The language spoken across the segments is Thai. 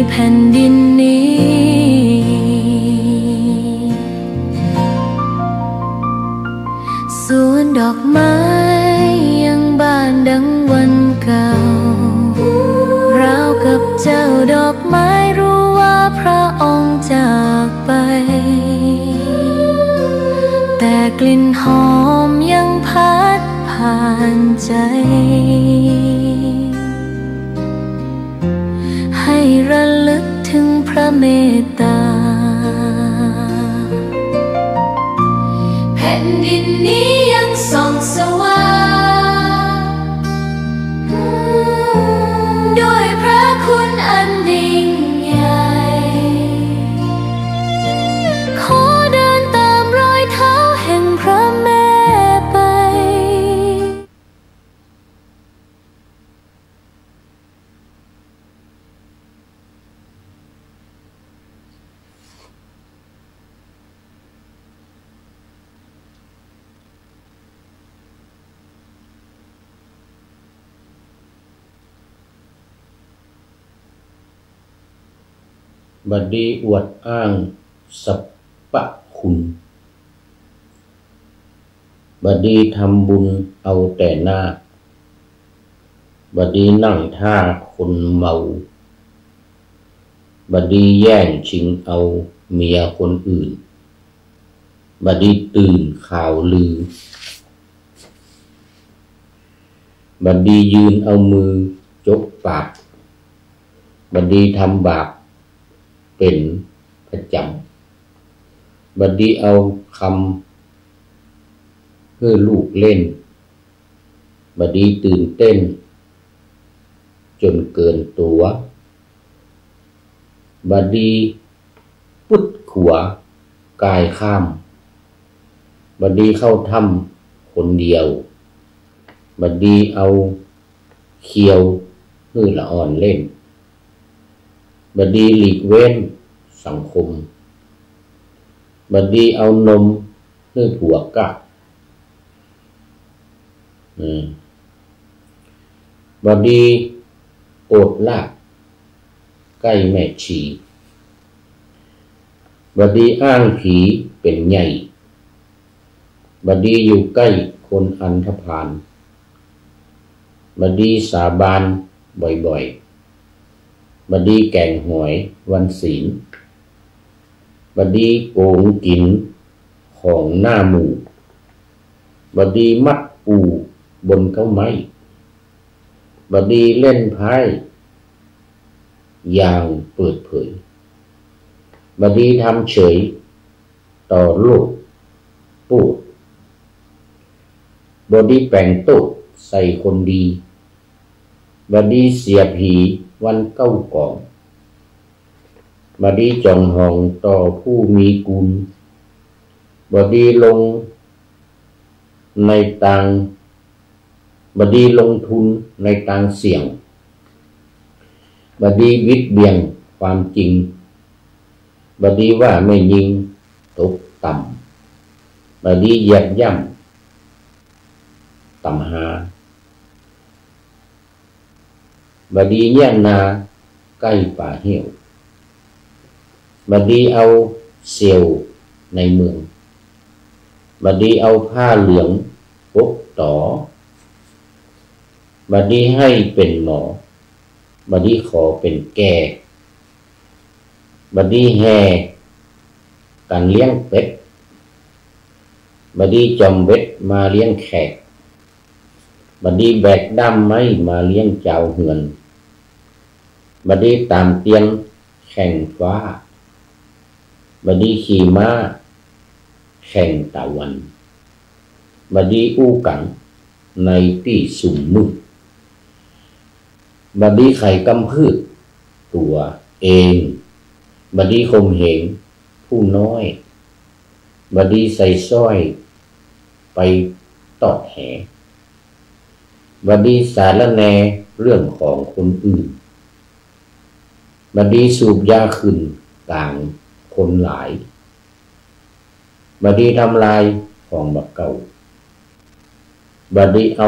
แผ่นดินนี้สวนดอกไม้ยังบานดังวันเก่าราวกับเจ้าดอกไม้รู้ว่าพระองค์จากไปแต่กลิ่นหอมยังพัดผ่านใจให้ระลึกถึงพระเมตตาแผ่นดินนี้ยังส่องสว่างด้วยพระคุณอันยิ่งใหญ่ขอเดินตามรอยเท้าแห่งพระแม่ไปบัดนี้อวดอ้างสรรพคุณบัดนี้ทำบุญเอาแต่หน้าบัดนี้นั่งท่าคนเมาบัดนี้แย่งชิงเอาเมียคนอื่นบัดนี้ตื่นข่าวลือบัดนี้ยืนเอามือจกปากบัดนี้ทำบาปเป็นประจำบัดนี้เอาคำเพื่อลูกเล่นบัดนี้ตื่นเต้นจนเกินตัวบัดนี้พุดขวากายข้ามบัดนี้เข้าถ้ำคนเดียวบัดนี้เอาเคียวเพื่อละอ่อนเล่นบัดนี้หลีกเว้นสังคมบัดนี้เอานมเพื่อผัวกะบัดนี้โอดลากใกล้แม่ชีบัดนี้อ้างผีเป็นใหญ่บัดนี้อยู่ใกล้คนอันธพาลบัดนี้สาบานบ่อยๆบัดนี้แกงหอยวันศีลบัดนี้โกงกินของหน้าหมู่บัดนี้มัดปูบนเก้าไม้บัดนี้เล่นไพ่อย่างเปิดเผยบัดนี้ทำเฉยต่อโลกปูดบัดนี้แปลงโต๊ะใส่คนดีบัดนี้เสียผีวันเก้ากองบัดนี้จองห้องต่อผู้มีกุลบัดนี้ลงในต่างบัดนี้ลงทุนในต่างเสี่ยงบัดนี้วิดเบียงความจริงบัดนี้ว่าไม่ยิงตกต่ำบัดนี้เหยียบย่ำต่ำหาบัดนี้แย่งนาใกล้ป่าเหี่ยวบัดนี้เอาเซลในเมืองบัดนี้เอาผ้าเหลืองปกต่อบัดนี้ให้เป็นหมอบัดนี้ขอเป็นแก่บัดนี้แห่กันเลี้ยงเป็ดบัดนี้จอมเวทมาเลี้ยงแขกบัดนี้แบกด้ามไม้มาเลี้ยงเจ้าเหือนบัดนี้ตามเตียงแข่งฟ้าบัดนี้ขี่ม้าแข่งตะวันบัดนี้อู้กังในที่สุ่มมืดบัดนี้ไข่กำพืชตัวเองบัดนี้ข่มเหงผู้น้อยบัดนี้ใส่สร้อยไปตอดแหบัดนี้สารแหนเรื่องของคนอื่นบัดนี้สูบยาขึ้นต่างคนหลายบัดนี้ทำลายของบักเก่าบัดนี้เอา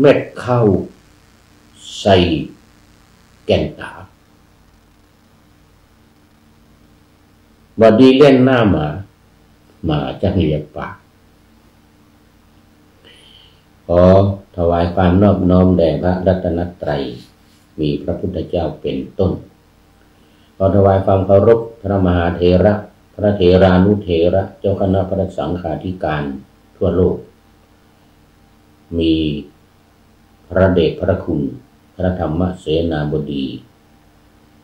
เม็ดข้าวใส่แก่นตา บอดีเล่นหน้าหมาจักเรียกปากขอถวายความนอบน้อมแด่พระรัตนตรัยมีพระพุทธเจ้าเป็นต้นขอถวายความเคารพพระมหาเถระพระเถรานุเถระเจ้าคณะพระสังฆาธิการทั่วโลกมีพระเดชพระคุณพระธรรมเสนาบดี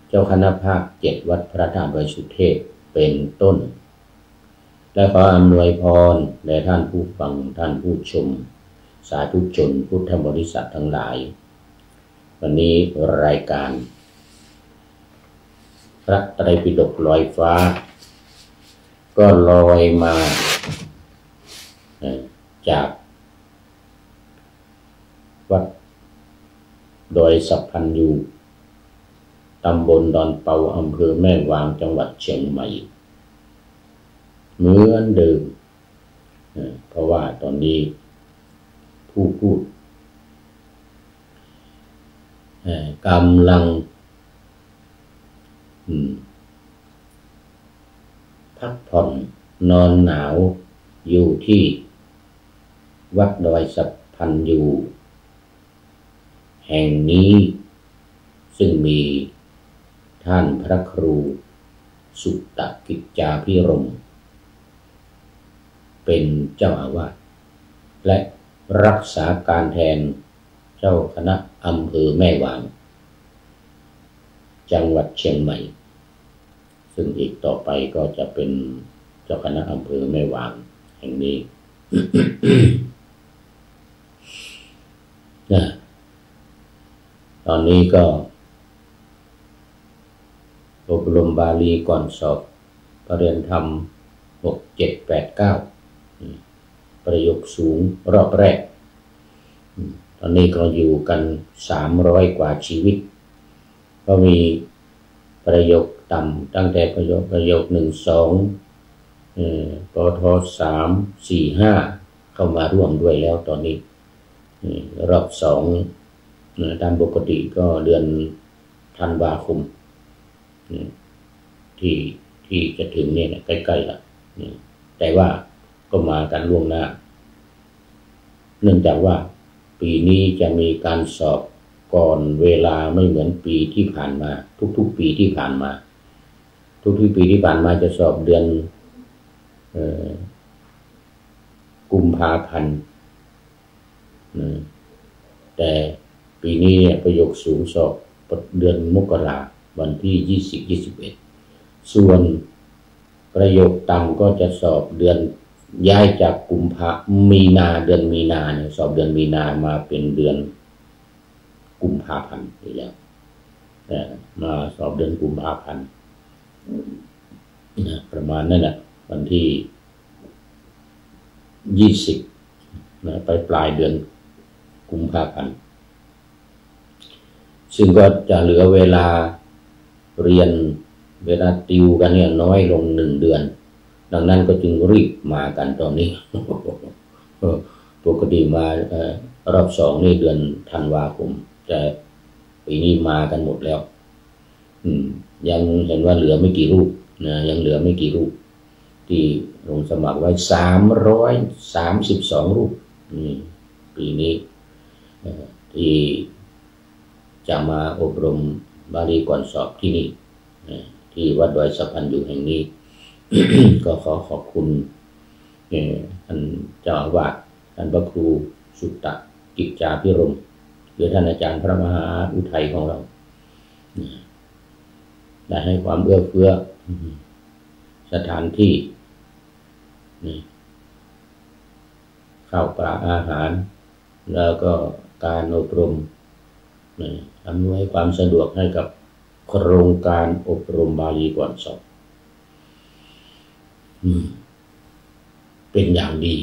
เจ้าคณะภาค7วัดพระธาตุดอยสุเทพเป็นต้นและขออำนวยพรแด่ท่านผู้ฟังท่านผู้ชมสาธุชนพุทธบริษัททั้งหลายวันนี้รายการพระไตรปิฎกลอยฟ้าก็ลอยมาจากวัดดอยสัพพันยูตำบลดอนเปาอำเภอแม่วางจังหวัดเชียงใหม่เหมือนเดิมเพราะว่าตอนนี้ผู้พูดกำลังพักผ่อนนอนหนาวอยู่ที่วัดดอยสัพพันยูแห่งนี้ซึ่งมีท่านพระครูสุตตกิจจาภิรมย์เป็นเจ้าอาวาสและรักษาการแทนเจ้าคณะอำเภอแม่วางจังหวัดเชียงใหม่ซึ่งอีกต่อไปก็จะเป็นเจ้าคณะอำเภอแม่วางแห่งนี้ ตอนนี้ก็อบรมบาลีก่อนสอบปริญญาธรรม6 7 8 9ประโยคสูงรอบแรกตอนนี้ก็อยู่กัน300 กว่าชีวิตก็มีประโยคต่ำตั้งแต่ประโยค1 2ปท3 4 5เข้ามาร่วมด้วยแล้วตอนนี้รอบ2ตามปกติก็เดือนธันวาคมที่จะถึงเนี่ยใกล้ๆละแต่ว่าก็มากันล่วงหน้าเนื่องจากว่าปีนี้จะมีการสอบก่อนเวลาไม่เหมือนปีที่ผ่านมาทุกๆปีที่ผ่านมาทุกๆปีที่ผ่านมาจะสอบเดือนกุมภาพันธ์แต่ปีนี้เนี่ยประโยคสูงสอบเดือนมกราวันที่20-21ส่วนประโยคต่ำก็จะสอบเดือนย้ายจากเดือนมีนาเนี่ยสอบเดือนมีนามาเป็นเดือนกุมภาพันธ์ไปแล้วมาสอบเดือนกุมภาพันธ์ประมาณนั้นแหละวันที่20ไปปลายเดือนกุมภาพันธ์ซึ่งก็จะเหลือเวลาเรียนเวลาติวกันเนี่ยน้อยลง1 เดือนดังนั้นก็จึงรีบมากันตอนนี้ ปกติมารอบ2นี่เดือนธันวาคมแต่ปีนี้มากันหมดแล้วยังเห็นว่าเหลือไม่กี่รูปนะยังเหลือไม่กี่รูปที่ลงสมัครไว้332 รูปปีนี้ที่จะมาอบรมบาลีก่อนสอบที่นี่ที่วัดดอยสัพพันยูแห่งนี้ ก็ขอขอบคุณท่านเจ้าอาวาสท่านพระครูสุตตกิจจาภิรมย์หรือท่านอาจารย์พระมหาอุทัยของเราได้ให้ความเอื้อเฟื้อสถานที่ข้าวปลาอาหารแล้วก็การอบรมอำนวยความสะดวกให้กับโครงการอบรมบาลีก่อนสอบเป็นอย่างดี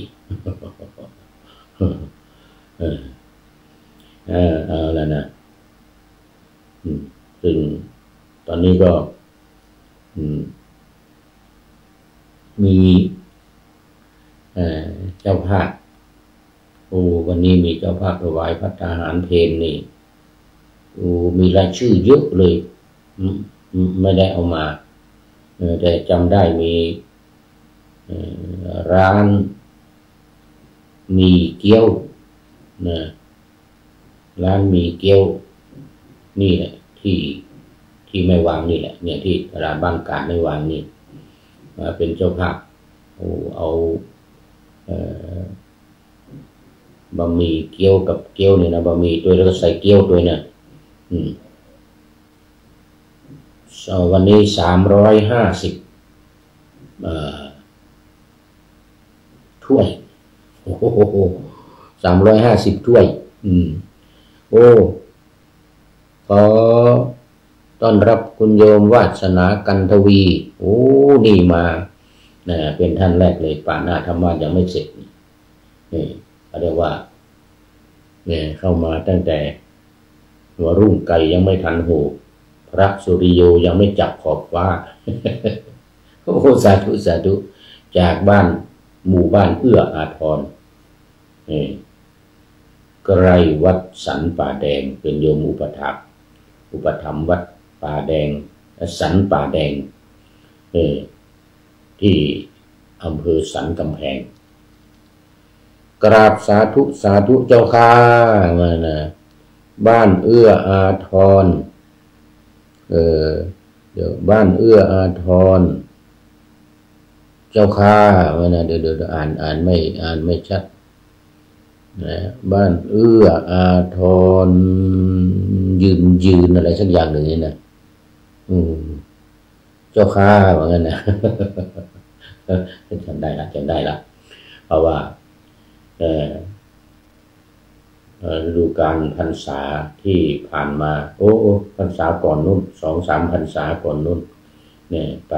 เอาแล้วนะซึ่งตอนนี้ก็มีเจ้าภาพวันนี้มีเจ้าภาพถวายภัตตาหารเพลนี่มีรายชื่อเยอะเลยไม่ได้เอามา แต่จำได้มีร้านมีเกี๊ยวนะร้านมีเกี๊ยวนี่แหละที่ไม่วางนี่แหละเนี่ยที่ร้านบ้านการไม่วางนี่เป็นเจ้าภาพเอาบะหมี่เกี๊ยวกับเกี๊ยวเนี่ยนะบะหมี่ด้วยแล้วก็ใส่เกี๊ยวด้วยนะวันนี้350ถ้วยโอ้โห350ถ้วยโอ้ขอต้อนรับคุณโยมวาสนากันทวีโอ้นี่มาเป็นท่านแรกเลยป่าหน้าธรรมะยังไม่เสร็จนี่เขาเรียกว่าเนี่ยเข้ามาตั้งแต่หัวรุ่งไก่ยังไม่ทันหูพระสุริโยยังไม่จับขอบฟ้าโอ้สาธุสาธุจากบ้านหมู่บ้านเอื้ออาทรไกรวัดสันป่าแดงเป็นโยมอุปถัมภ์วัดป่าแดงสันป่าแดงที่อำเภอสันกำแพงกราบสาธุสาธุเจ้าข้ามานะบ้านเอื้ออาทรเดี๋ยวบ้านเอื้ออาทรเจ้าข้ามานะเดี๋ยวอ่านไม่ชัดนะบ้านเอื้ออาทรยืนอะไรสักอย่างหนึ่งนี่นะเจ้าข้าเหมือนกันนะจำได้ละเพราะว่าฤดูกาลพรรษาที่ผ่านมาพรรษาก่อนนู้น2-3 พรรษาก่อนนู้นเนี่ยไป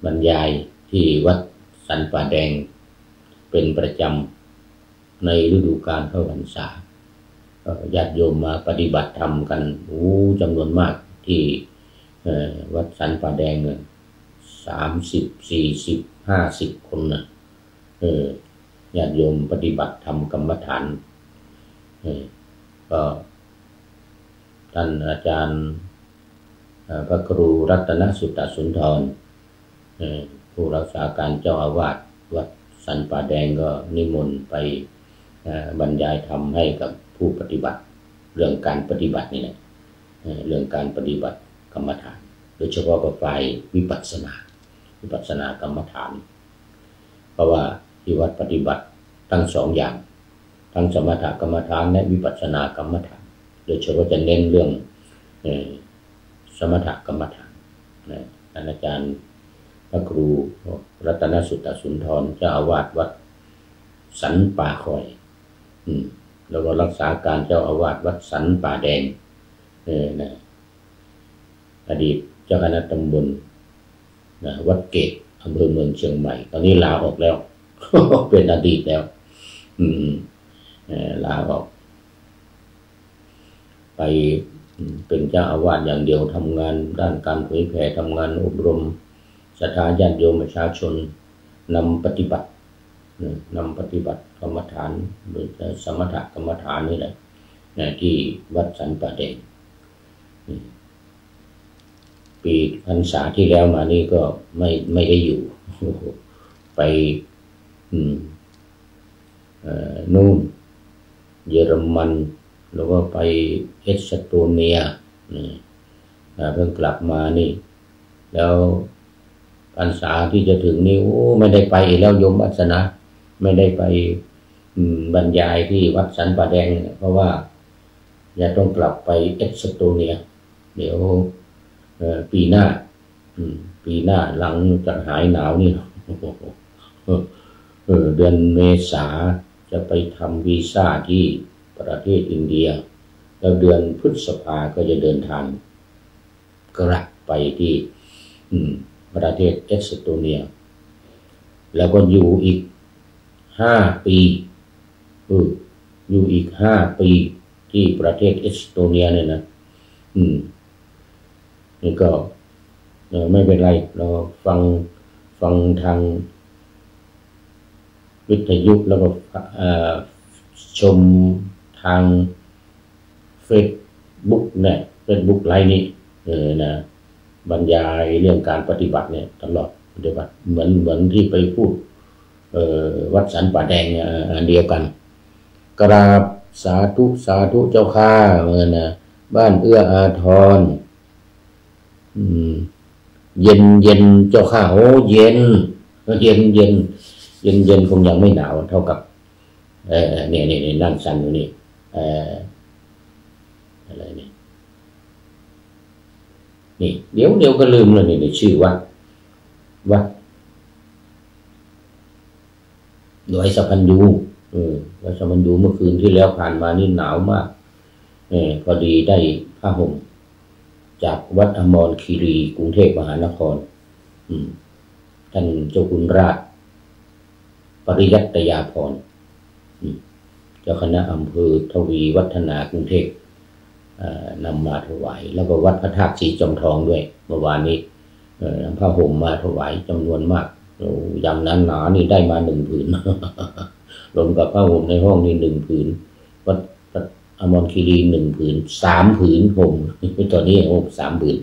บรรยายที่วัดสันป่าแดงเป็นประจำในฤดูกาลเข้าพรรษาญาติโยมมาปฏิบัติธรรมกันจำนวนมากที่วัดสันป่าแดง30 40 50 คนนะญาติโยมปฏิบัติธรรมกรรมฐานก็ท่านอาจารย์พระครูรัตนสุตตสุนทรผู้รักษาการเจ้าอาวาสวัดสันป่าแดงก็นิมนต์ไปบรรยายธรรมให้กับผู้ปฏิบัติเรื่องการปฏิบัตินี่แหละเรื่องการปฏิบัติกรรมฐานโดยเฉพาะกับฝ่ายวิปัสสนากรรมฐานเพราะว่าที่วัดปฏิบัติทั้ง2 อย่างทั้งสมถกรรมฐานและวิปัสสนากรรมฐานโดยเฉพาะจะเน้นเรื่องสมถกรรมฐานอาจารย์พระครูรัตนสุตตสุนทรเจ้าอาวาสวัดสันป่าคอยแล้วก็รักษาการเจ้าอาวาสวัดสันป่าแดงอดีตเจ้าคณะตำบลวัดเกตอำเภอเมืองเชียงใหม่ตอนนี้ลาออกแล้ว เป็นอดีตแล้วลาออกไปเป็นเจ้าอาวาสอย่างเดียวทำงานด้านการเผยแผ่ทำงานอบรมศรัทธาญาติโยมประชาชนนำปฏิบัติกรรมฐานโดยสมถกรรมฐานนี่แหละที่วัดสันป่าแดงปีพรรษาที่แล้วมานี่ก็ไม่ได้อยู่ไปนู่นเยอรมันแล้วก็ไปเอสโตเนียเพิ่งกลับมานี่แล้วพรรษาที่จะถึงนี่ไม่ได้ไปแล้วโยมวัสนาไม่ได้ไปบรรยายที่วัดสันป่าแดงเพราะว่าจะต้องกลับไปเอสโตเนียเดี๋ยวปีหน้าหลังจากหายหนาวนี่เดือนเมษาจะไปทำวีซ่าที่ประเทศอินเดียแล้วเดือนพฤษภาก็จะเดินทางกลับไปที่ประเทศเอสโตเนียแล้วก็อยู่อีก5 ปีอยู่อีก5 ปีที่ประเทศเอสโตเนียเนี่ยนะนี่ก็ไม่เป็นไรเราฟังทางวิทยุแล้วก็ชมทาง Facebook เนี่ย Facebook ไลน์นี่ นะบรรยายเรื่องการปฏิบัติเนี่ยตลอดปฏิบัติเหมือนที่ไปพูดวัดสันป่าแดงอันเดียวกันกราบสาธุสาธุเจ้าข้านะบ้านเอื้ออาทรเย็นเจ้าข้าโอ้เย็นคงยังไม่หนาวเท่ากับเนี่ยนั่งสั่นอยู่นี่อะไรนี่เดี๋ยวก็ลืมแล้วนี่ชื่อวัดดอยสะพันยูวัดสะพันยูเมื่อคืนที่แล้วผ่านมานี่หนาวมากพอดีได้ผ้าห่มจากวัดอมรคีรีกรุงเทพมหานครท่านเจ้าคุณราชปริยัตยาภรณ์เจ้าคณะอำเภอทวีวัฒนากรุงเทพนำมาถวายแล้วก็วัดพระธาตุสีจอมทองด้วยเมื่อวานนี้นำผ้าห่มมาถวายจำนวนมากอย่างนั้นหนานี่ได้มา1 ผืนรวมกับผ้าห่มในห้องนี่1 ผืนวัดอมรคีรี1 ผืน3 ผืนห่มตอนนี้ห่ม3 ผืน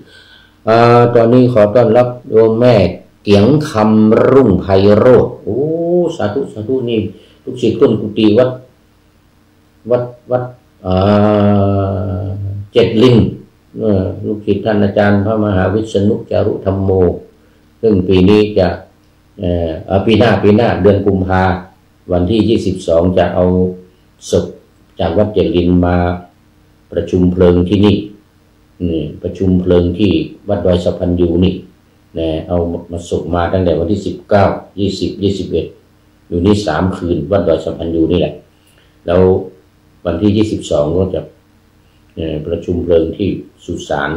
ตอนนี้ขอต้อนรับโยมแม่เกียงคำรุ่งไพโรจน์โอ้สาธุนี่ลูกศิษย์ต้นกุฏิวัดเจ็ดลิงลูกศิษย์ท่านอาจารย์พระมหาวิษณุจารุธรรมโมซึ่งปีนี้จะปีหน้าเดือนกุมภาวันที่22จะเอาศพจากวัดเจ็ดลิงมาประชุมเพลิงที่นี่ประชุมเพลิงที่วัดดอยสะพันยูนี่เอามาศพมาตั้งแต่วันที่19 20 21อยู่นี่3 คืนวัดดอยสะพันยูนี่แหละแล้ววันที่22ก็จะประชุมเพลิงที่สุสาน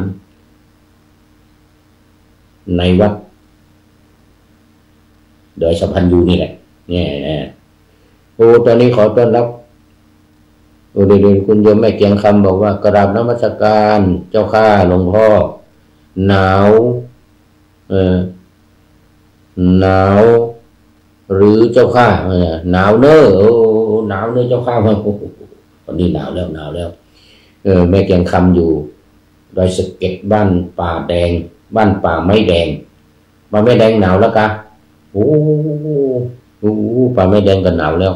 ในวัดดอยสะพันยูนี่แหละโอ้ตอนนี้ขอต้อนรับเดี๋ยวคุณโยมแม่เกียงคำบอกว่ากราบนมัสการเจ้าข้าหลวงพ่อหนาวหรือเจ้าข้าหนาวเนอะหนาวเนอะเจ้าข้าวันนี้หนาวแล้วแม่เกียงคำอยู่ดอยสะเก็ดบ้านป่าแดงบ้านป่าไม้แดงป่าไม้แดงหนาวแล้วกะโอ้ป่าไม้แดงก็หนาวแล้ว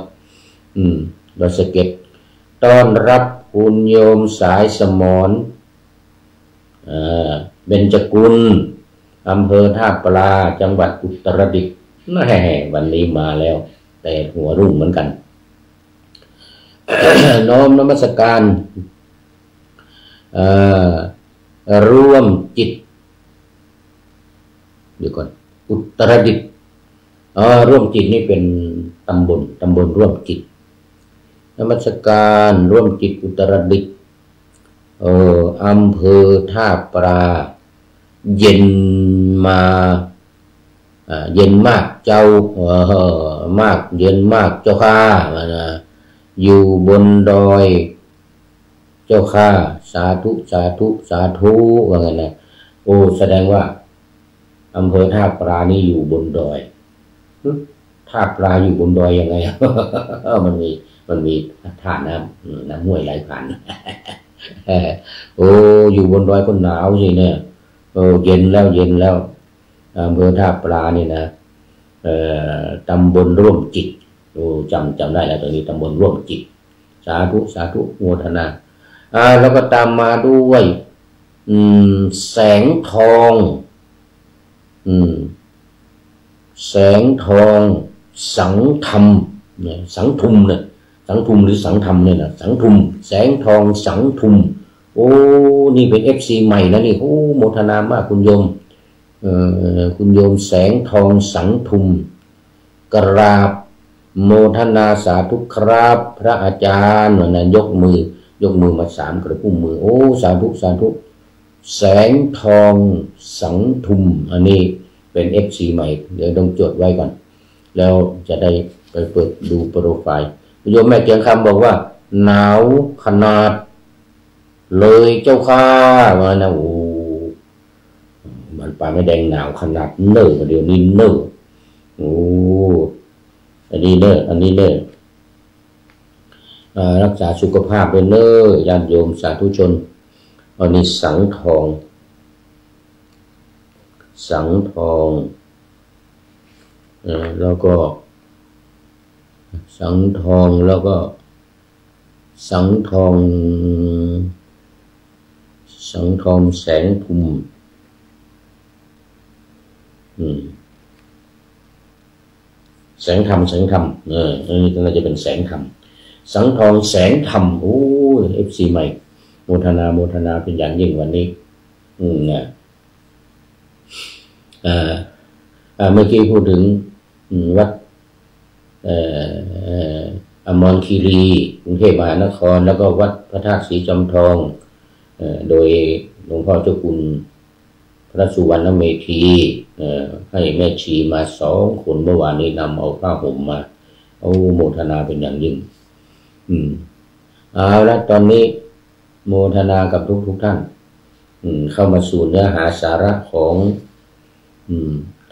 ดอยสะเก็ดต้อนรับคุณโยมสายสมรเบญจกุลอำเภอท่าปลาจังหวัดอุตรดิตถ์วันนี้มาแล้วแต่หัวรุ่งเหมือนกัน น้อมนมัสการร่วมจิตเดี๋ยวก่อนอุตรดิตถ์ร่วมจิตนี่เป็นตำบลร่วมจิตนมัสการร่วมจิตอุตรดิตถ์อำเภอท่าปลาเย็นมากเจ้เย็นมากเจ้าข้าอยู่บนดอยเจ้าข้าสาธุว่าไงนะโอ้แสดงว่าอำเภอท่าปลานี่อยู่บนดอยท่าปลาอยู่บนดอยยังไง มันมีท่าน้ำห้วยไหลผ่าน โอ้อยู่บนดอยก็หนาวสิเนี่ยเย็นแล้วอำเภอท่าปลานี่นะตำบลร่วมจิตโอ้จำได้แล้วตรงนี้ตำบลร่วมจิตสาธุโมทนาแล้วก็ตามมาด้วยแสงทองสังธรรมเนี่ยสังทุมเนี่ยสังทุมหรือสังธรรมเนี่ยนะสังทุมแสงทองสังทุมโอ้นี่เป็น FC ใหม่นะนี่โอ้โมทนามากคุณโยมคุณโยมแสงทองสังทุมกราบโมทนาสาธุครับพระอาจารย์นะยกมือมา3 กระพุ้มมือโอ้สาธุแสงทองสังทุมอันนี้เป็น FC ใหม่เดี๋ยวต้องจดไว้ก่อนแล้วจะได้ไปเปิดดูโปรไฟล์โยมแม่เกียงคำบอกว่าหนาวขนาดเลยเจ้าข้ามานะโอ้มันป่าไม่แดงหนาวขนาดเนอเดี๋ยวนี้เนอโอ้อันนี้เนอรักษาสุขภาพด้วยเนอญาติโยมสาธุชนอันนี้สังทอง สังทองแล้วก็สังทองแล้วก็สังทองแสงภูมิแสงธรรมนี่น่าจะเป็นแสงธรรมสังทองแสงธรรมโอ้ย FC ใหม่โมทนาเป็นอย่างยิ่งวันนี้นะเมื่อกี้พูดถึงวัดอมรคีรีกรุงเทพมหานครแล้วก็วัดพระธาตุศรีจอมทองโดยหลวงพ่อเจ้าคุณพระสุวรรณเมธีให้แม่ชีมา2 คนเมื่อวานนี้นำเอาผ้าห่มมาเอาโมทนาเป็นอย่างยิ่งเอาละตอนนี้โมทนากับทุกท่านเข้ามาสู่เนื้อหาสาระของ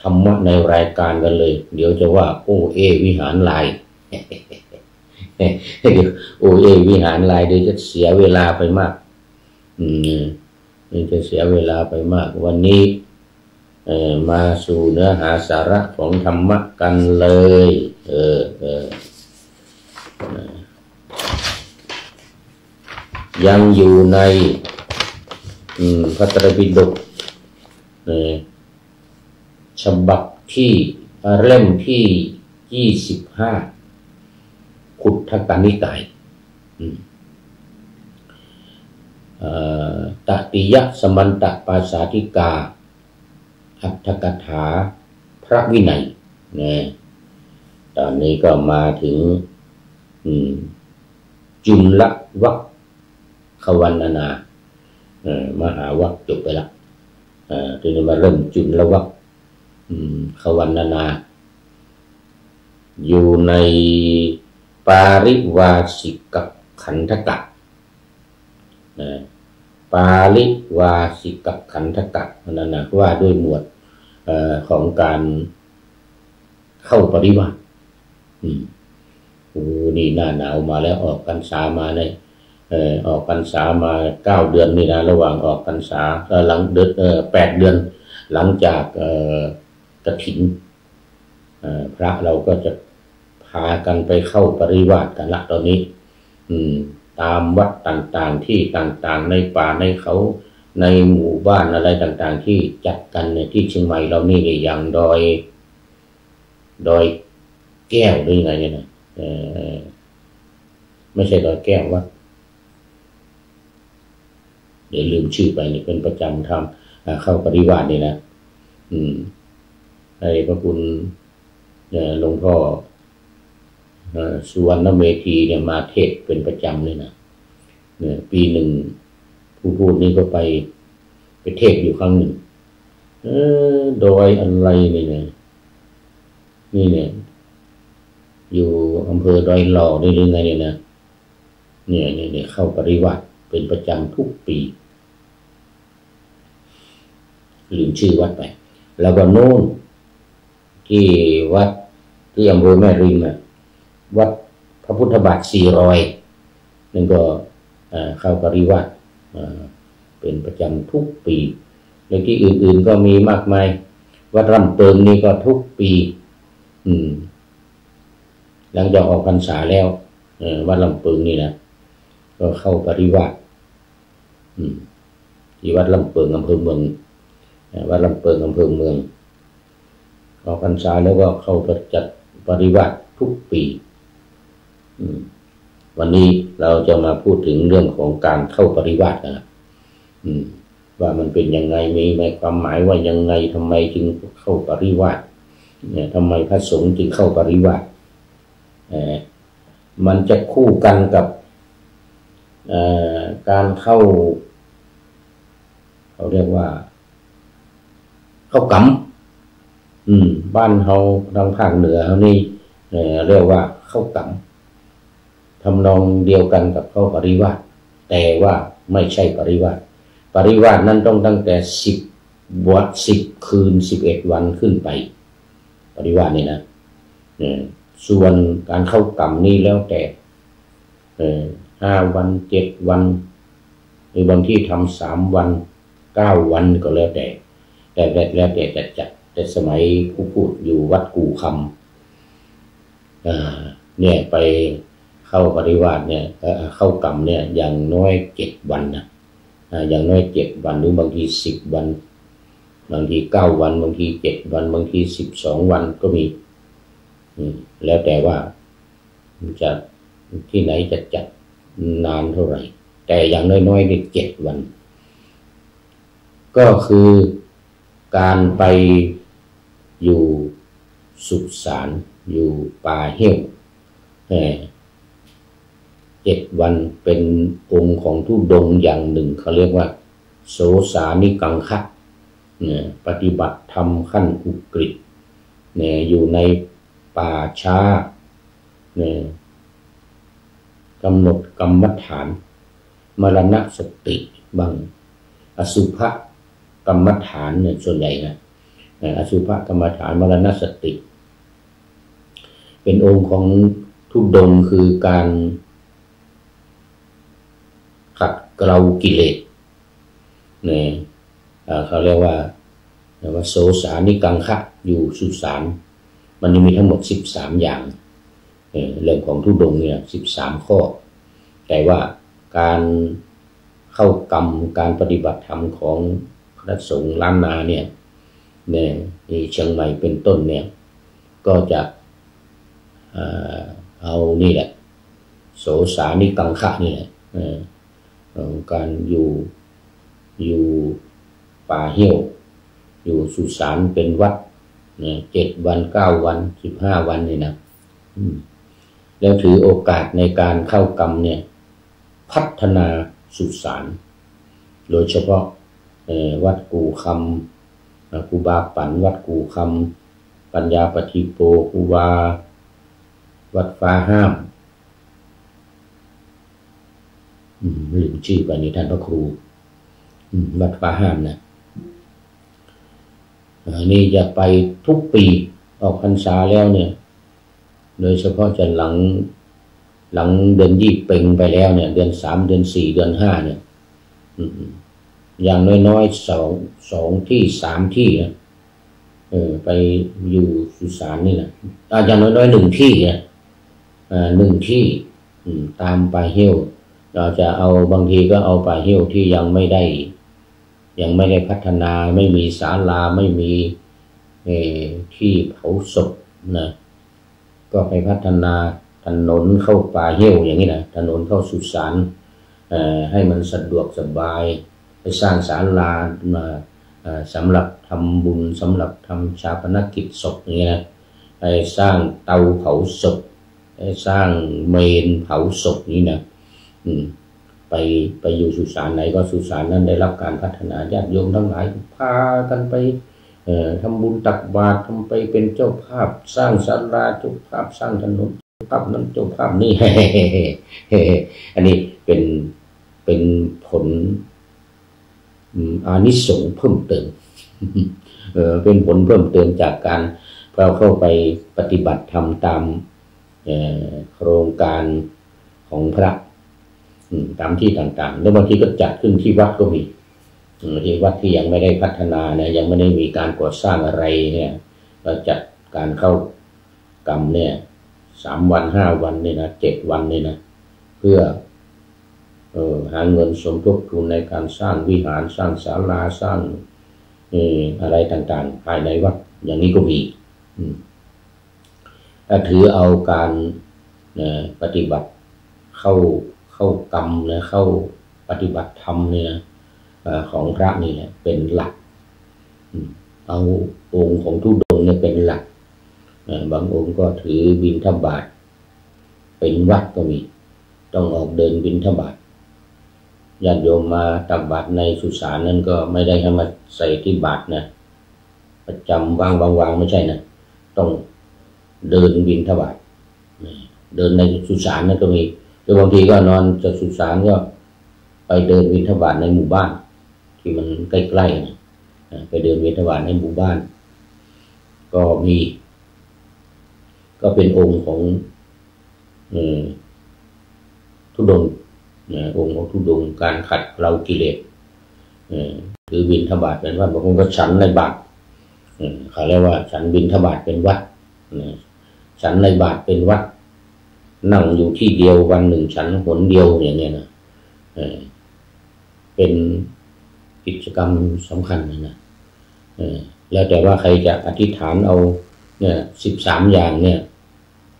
ธรรมะในรายการกันเลยเดี๋ยวจะว่าโอเอวิหารลายเดี๋ยวโอเอวิหารลายเดี๋ยวจะเสียเวลาไปมากจะเสียเวลาไปมากวันนี้มาสู่เนื้อหาสาระของธรรมะกันเลยยังอยู่ในพระไตรปิฎกฉบับที่เล่มที่25ขุททกนิกายตติยสมันตปาสาธิกาอัตถกถาพระวินัยตอนนี้ก็มาถึงจุลวรรควันนามหาวรรคจบไปละทีนี้มาเริ่มจุลวรรควันนาอยู่ในปาริวาสิกขันธกะปาริวาสิกขันธกะนั่นนะว่าด้วยหมวดของการเข้าปริวาสนี่หน้าหนาวมาแล้วออกพรรษามาในออกพรรษามา9 เดือนนี่นะระหว่างออกพรรษาหลังเดือน8 เดือนหลังจากกฐินพระเราก็จะพากันไปเข้าปริวาสกันละตอนนี้ตามวัดต่างๆที่ต่างๆในป่าในเขาในหมู่บ้านอะไรต่างๆที่จัดกันในที่เชียงใหม่เรานี่อย่างดอยแก้วหรือไงเนี่ยนะไม่ใช่ดอยแก้ววัดเดี๋ยวลืมชื่อไปนี่เป็นประจำทำเข้าปริวาสนี่นะให้พระคุณหลวงพ่อสุวรรณเมธีเนี่ยมาเทศเป็นประจำเลยนะปีหนึ่งผู้พูดนี้ก็ไปเทศอยู่ครั้งหนึ่งดอยอะไรเนี่ยอยู่อำเภอดอยหล่อได้หรือไงเนี่ยนะเนี่ยเข้าปริวาสเป็นประจำทุกปีลืมชื่อวัดไปแล้วก็โน่นที่วัดที่อำเภอแม่ริมวัดพระพุทธบาท400นั่นก็เข้าปริวาสเป็นประจำทุกปีในที่อื่นๆก็มีมากมายวัดรำเปิงนี่ก็ทุกปีหลังจากออกพรรษาแล้ววัดลำเปิงนี่นะก็เข้าปริวาสที่วัดลำเปิงอำเภอเมืองวัดลำเปิงอำเภอเมืองออกพรรษาแล้วก็เข้าจัดปริวาสทุกปีวันนี้เราจะมาพูดถึงเรื่องของการเข้าปริวาสกันว่ามันเป็นยังไงมีความหมายว่ายังไงทำไมจึงเข้าปริวาสทำไมพระสงฆ์จึงเข้าปริวาสมันจะคู่กันกับการเข้าเขาเรียกว่าเข้ากำบ้านเฮาทางภาคเหนือเขานี่เรียกว่าเข้ากำทำนองเดียวกันกับเข้าปริวาสแต่ว่าไม่ใช่ปริวาสนั้นต้องตั้งแต่10 คืน 11 วันขึ้นไปปริวาสนี่นะส่วนการเข้ากำนี่แล้วแต่5 วัน 7 วันหรือบางที่ทำ3 วัน 9 วันก็แล้วแต่ แต่แล้วแต่จะจัดแต่สมัยผู้พูดอยู่วัดกู่คำเนี่ยไปเข้าปริวาสเนี่ยเข้ากรรมเนี่ยอย่างน้อย7 วันนะอย่างน้อย7 วันหรือบางที10 วันบางที9 วันบางที7 วันบางที12 วันก็มีแล้วแต่ว่าจะที่ไหนจะจัดนานเท่าไหร่แต่อย่างน้อยๆนี่7 วัน ก็คือการไปอยู่สุสานอยู่ป่าเหี้ยว7 วันเป็นองค์ของธุดงค์อย่างหนึ่งเขาเรียกว่าโสสานิกังคะปฏิบัติธรรมขั้นอุกฤษอยู่ในป่าช้ากำหนดกรรมฐานมรณสติบางอสุภกรรมฐานเนี่ยส่วนใหญ่นะอสุภกรรมฐานมรณสติเป็นองค์ของธุดงค์คือการขัดเกลากิเลสเนี่ยเขาเรียกว่าโสสานิกังคะอยู่สุสานมันมีทั้งหมด13 อย่างเรื่องของธุดงค์เนี่ย13 ข้อแต่ว่าการเข้ากรรมการปฏิบัติธรรมของพระสงฆ์ล้านนาเนี่ยที่เชียงใหม่เป็นต้นเนี่ยก็จะเอานี่แหละโสสานิกังคะนี่แหละการอยู่ป่าเหี้ยวอยู่สุสานเป็นวัด7 วัน9 วัน15 วันนี่นะแล้วถือโอกาสในการเข้ากรรมเนี่ยพัฒนาสุสานโดยเฉพาะวัดกู่คำครูบาปั่นวัดกู่คำปัญญาปฏิโปครูบาวัดฟ้าห้ามลืมชื่อไปนี่ท่านพระครูวัดฟ้าห้ามนะนี่จะไปทุกปีออกพรรษาแล้วเนี่ยโดยเฉพาะจะหลังเดือนยี่เพ็งไปแล้วเนี่ยเดือน3เดือน4เดือน5เนี่ยอย่างน้อยๆ2 ที่ 3 ที่นะไปอยู่สุสานนี่นะอย่างน้อยๆ1 ที่นะ1 ที่ตามป่าเหี้ยวเราจะเอาบางทีก็เอาป่าเหี้ยวที่ยังไม่ได้พัฒนาไม่มีศาลาไม่มีที่เผาศพนะก็ไปพัฒนาถนนเข้าป่าเหี้ยวอย่างนี้นะถนนเข้าสุสานให้มันสะดวกสบายไปสร้างศาลามาสำหรับทำบุญสำหรับทำชาปนกิจศพอย่างนี้นะไปสร้างเตาเผาศพไปสร้างเมนเผาศพนี้นะไปอยู่สุสานไหนก็สุสานนั้นได้รับการพัฒนาญาติโยมทั้งหลายพากันไปทำบุญตักบาตรทำไปเป็นเจ้าภาพสร้างศาลาเจ้าภาพสร้างถนนภาพนั้นเจ้าภาพนี่ อันนี้เป็นผลอานิสงส์เพิ่มเติม เป็นผลเพิ่มเติมจากการเราเข้าไปปฏิบัติธรรมตามโครงการของพระตามที่ต่างๆแล้วบางทีก็จัดขึ้นที่วัดก็มีที่วัดที่ยังไม่ได้พัฒนาเนี่ยยังไม่ได้มีการก่อสร้างอะไรเนี่ยเราจัดการเข้ากรรมเนี่ย3 วัน5 วันเนี่ยนะ7 วันเนี่ยนะเพื่อหาเงินสมทบทุนในการสร้างวิหารสร้างศาลาสร้างอะไรต่างๆภายในวัดอย่างนี้ก็มีถ้าถือเอาการปฏิบัติเข้ากรรมนะเข้าปฏิบัติธรรมเนี่ยของพระนี่แหละเป็นหลักเอาองค์ของธุดงค์เนี่ยเป็นหลักบางองค์ก็ถือบิณฑบาตเป็นวัดก็มีต้องออกเดินบิณฑบาตญาติโยมมาตักบาตรในสุสานนั้นก็ไม่ได้ให้มาใส่ที่บาตรนะประจำวางไม่ใช่นะต้องเดินบิณฑบาตเดินในสุสานนั้นก็มีหรือบางทีก็นอนจากสุสานก็ไปเดินบิณฑบาตในหมู่บ้านที่มันใกล้ๆนะไปเดินบิณฑบาตในหมู่บ้านก็มีก็เป็นองค์ของธุดงค์องค์ของธุดงค์การขัดเกลากิเลส คือบิณฑบาตเป็นวัดบางคนก็ฉันในบาตรเขาเรียกว่าฉันบิณฑบาตเป็นวัดฉันในบาตรเป็นวัดนั่งอยู่ที่เดียววันหนึ่งฉันหนเดียวอย่างเงี้ยนะเป็นกิจกรรมสำคัญนะแล้วแต่ว่าใครจะอธิษฐานเอาเนี่ย13 อย่างเนี่ย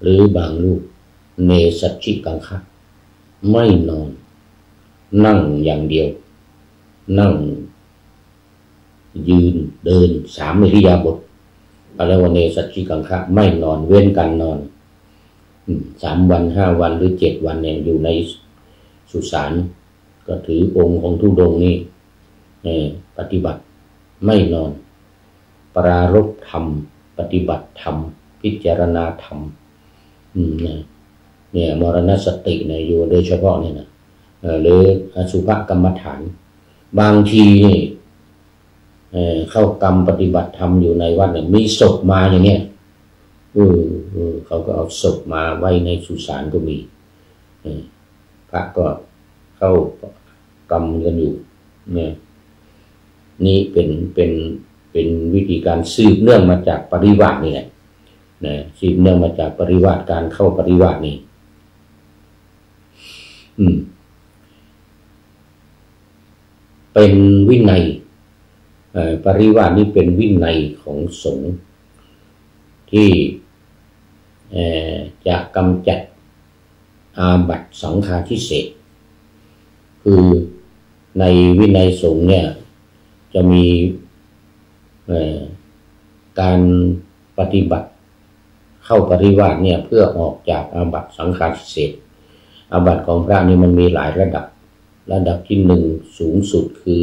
หรือบางรูปเนสัชชิกังคะไม่นอนนั่งอย่างเดียวนั่งยืนเดิน3 อิริยาบถอะไรว่าเนสัชชิกังคะไม่นอนเว้นการนอน3 วัน 5 วันหรือ7 วันเนี่ยอยู่ในสุสานก็ถือองค์ของธุดงค์นี้ปฏิบัติไม่นอนปรารภธรรมปฏิบัติธรรมพิจารณาธรรมเนี่ยมรณสติเนี่ยอยู่โดยเฉพาะเนี่ยนะหรืออสุภกรรมฐานบางทีนี่เข้ากรรมปฏิบัติธรรมอยู่ในวัดเนี่ยมีศพมาอย่างเงี้ยเขาก็เอาศพมาไว้ในสุสานก็มีพระก็เข้ากรรมกันอยู่เนี่ยนี่เป็นวิธีการสืบเนื่องมาจากปริวาสนี่แหละสืบเนื่องมาจากปริวาสการเข้าปริวาสนี่เป็นวินัยปริวาสนี่เป็นวินัยของสงฆ์ที่จะกำจัดอาบัติสังฆาทิเศษคือในวินัยสงฆ์เนี่ยจะมีการปฏิบัติเข้าปริวาสเนี่ยเพื่อออกจากอาบัติสังฆาทิเศษอาบัติของพระนี่มันมีหลายระดับที่1สูงสุดคือ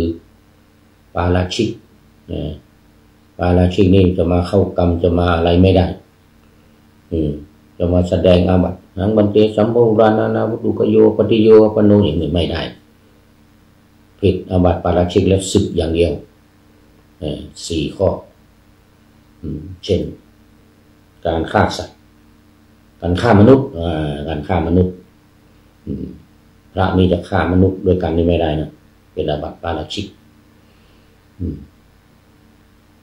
ปาราชิกปาราชิกนี่จะมาเข้ากรรมจะมาอะไรไม่ได้จะมาแสดงอาบัติหังบันเตสัมโภรานานาวุตุกโยปฏิโยปโนอย่างนี้ไม่ได้ผิดอาบัติปาราชิกแล้วสึกอย่างเดียว4 ข้อเช่นการฆ่าสัตว์การฆ่ามนุษย์การฆ่ามนุษย์พระนี่จะฆ่ามนุษย์ด้วยกันนี่ไม่ได้นะเป็นอาบัติปาราชิก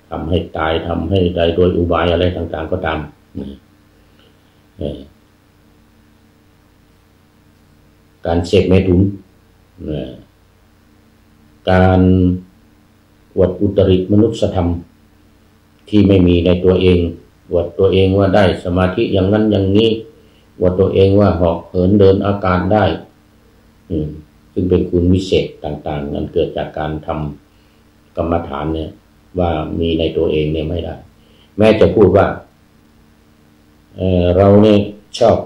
ทำให้ตายทำให้ใดโดยอุบายอะไรต่างๆก็ตามการเสพเมถุนการอวดอุตริมนุษยธรรมที่ไม่มีในตัวเองอวดตัวเองว่าได้สมาธิอย่างนั้นอย่างนี้อวดตัวเองว่าเหาะเหินเดินอากาศได้ซึ่งเป็นคุณวิเศษต่างๆนั้นเกิดจากการทำกรรมฐานเนี่ยว่ามีในตัวเองเนี่ยไม่ได้แม้จะพูดว่าเราเนี่ยชอบ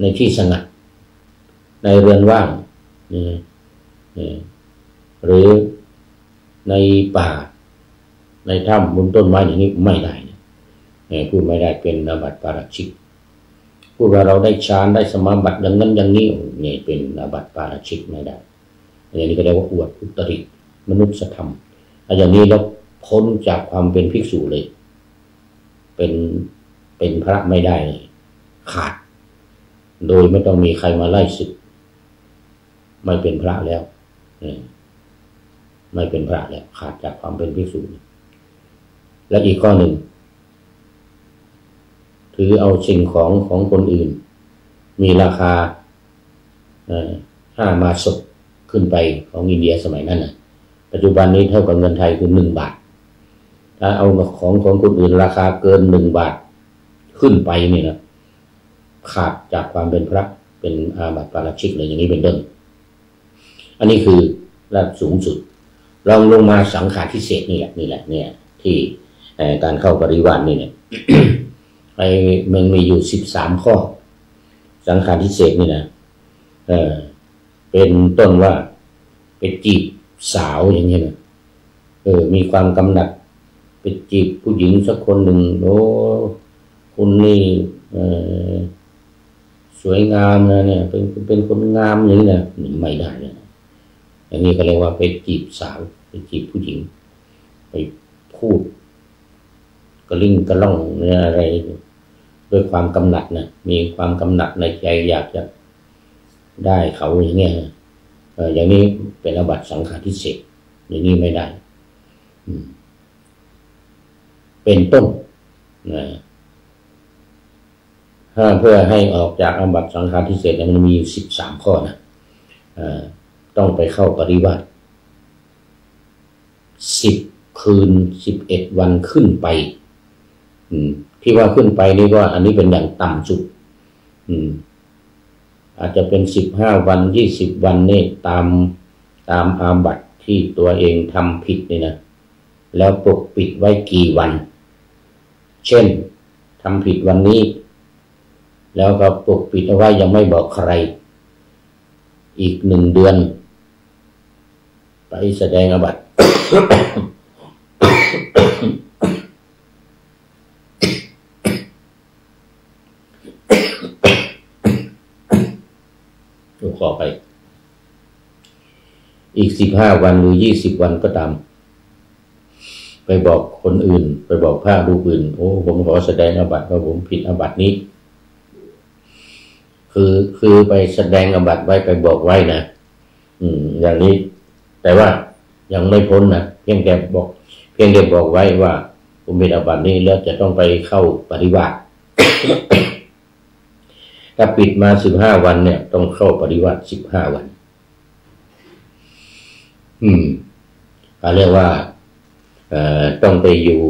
ในที่สงัดในเรือนว่างหรือในป่าในถ้ำบนต้นไม้อย่างนี้ไม่ได้พูดไม่ได้เป็นอาบัติปาราชิกพูดว่าเราได้ฌานได้สมาบัติอย่างนั้นอย่างนี้นี่เป็นอาบัติปาราชิกไม่ได้อย่างนี้ก็เรียกว่าอวดอุตริมนุษยธรรมอย่างนี้เราพ้นจากความเป็นภิกษุเลยเป็นพระไม่ได้เลยขาดโดยไม่ต้องมีใครมาไล่ศึกไม่เป็นพระแล้วไม่เป็นพระแล้วขาดจากความเป็นภิกษุและอีกข้อหนึ่งถือเอาสิ่งของคนอื่นมีราคา5 มาศกขึ้นไปของอินเดียสมัยนั้นนะปัจจุบันนี้เท่ากับเงินไทยคือ1 บาทถ้าเอาของคนอื่นราคาเกิน1 บาทขึ้นไปนี่นะขาดจากความเป็นพระเป็นอาบัติปาราชิกเลยอย่างนี้เป็นต้นอันนี้คือระดับสูงสุดลองลงมาสังฆาทิเศษนี่แหละเนี่ยที่การเข้าปริวาสนี่เนี่ย มันมีอยู่13 ข้อสังฆาทิเศษนี่นะเป็นต้นว่าเป็นจีบสาวอย่างเงี้ยนะมีความกำหนัดเป็นจีบผู้หญิงสักคนหนึ่งโอ้คุณนี่สวยงามนะเนี่ยเป็นคนงามอย่างนี้นะไม่ได้นะอย่างนี้ก็เรียกว่าไปจีบสาวไปจีบผู้หญิงไปพูดกระลิ่งกระล่องเนี่ยอะไรด้วยความกำหนัดนะมีความกำหนัดในใจอยากจะได้เขาอย่างเงี้ยอย่างนี้เป็นอาบัติสังฆาทิเศษ อย่างนี้ไม่ได้เป็นต้นนะเพื่อให้ออกจากอาบัติสังฆาทิเศษมันมี13 ข้อนะต้องไปเข้าปริวาส10 คืน 11 วันขึ้นไปที่ว่าขึ้นไปนี่ว่าอันนี้เป็นอย่างต่ำสุดอาจจะเป็น15 วัน20 วันนี่ตามอาบัติที่ตัวเองทำผิดนี่นะแล้วปกปิดไว้กี่วันเช่นทำผิดวันนี้แล้วก็ปกปิดเอาไว้ยังไม่บอกใครอีก1 เดือนไปแสดงอาบัติ ขอไปอีก15 วันหรือ20 วันก็ตามไปบอกคนอื่นไปบอกพระรูปอื่นโอ้ผมขอแสดงอาบัติว่าผมผิดอาบัตินี้คือไปแสดงอาบัติไว้ไปบอกไว้นะอย่างนี้แต่ว่ายังไม่พ้นนะเพียงแต่บอกไว้ว่าผมผิดอาบัตินี้แล้วจะต้องไปเข้าปริวาส ถ้าปิดมา15 วันเนี่ยต้องเข้าปริวาส15 วันเขาเรียกว่าต้องไปอยู่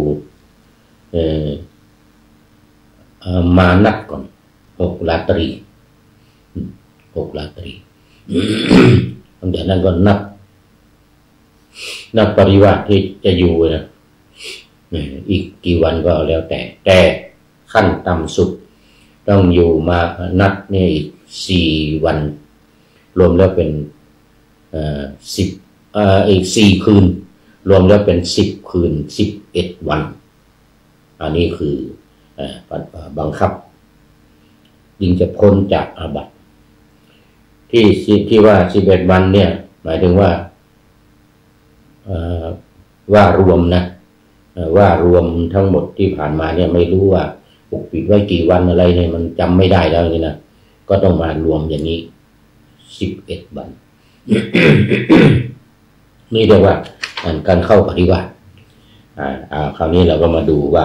มานัดก่อน6 ราตรี6 ราตรี ตั้งแต่นั้นก็นับปริวาสที่จะอยู่นะอีกกี่วันก็แล้วแต่ขั้นต่ำสุดต้องอยู่มานัดนี่อีก4 วันรวมแล้วเป็นอีก4 คืนรวมแล้วเป็น10 คืน11 วันอันนี้คือบังคับจึงจะพ้นจากอาบัติที่ว่า11 วันเนี่ยหมายถึงว่ารวมนะว่ารวมทั้งหมดที่ผ่านมาเนี่ยไม่รู้ว่าปกปิดไว้กี่วันอะไรเนี่ยมันจำไม่ได้แล้วนี่นะก็ต้องมารวมอย่างนี้11 วัน นี่เรียกว่าการเข้าปฏิบัติคราวนี้เราก็มาดูว่า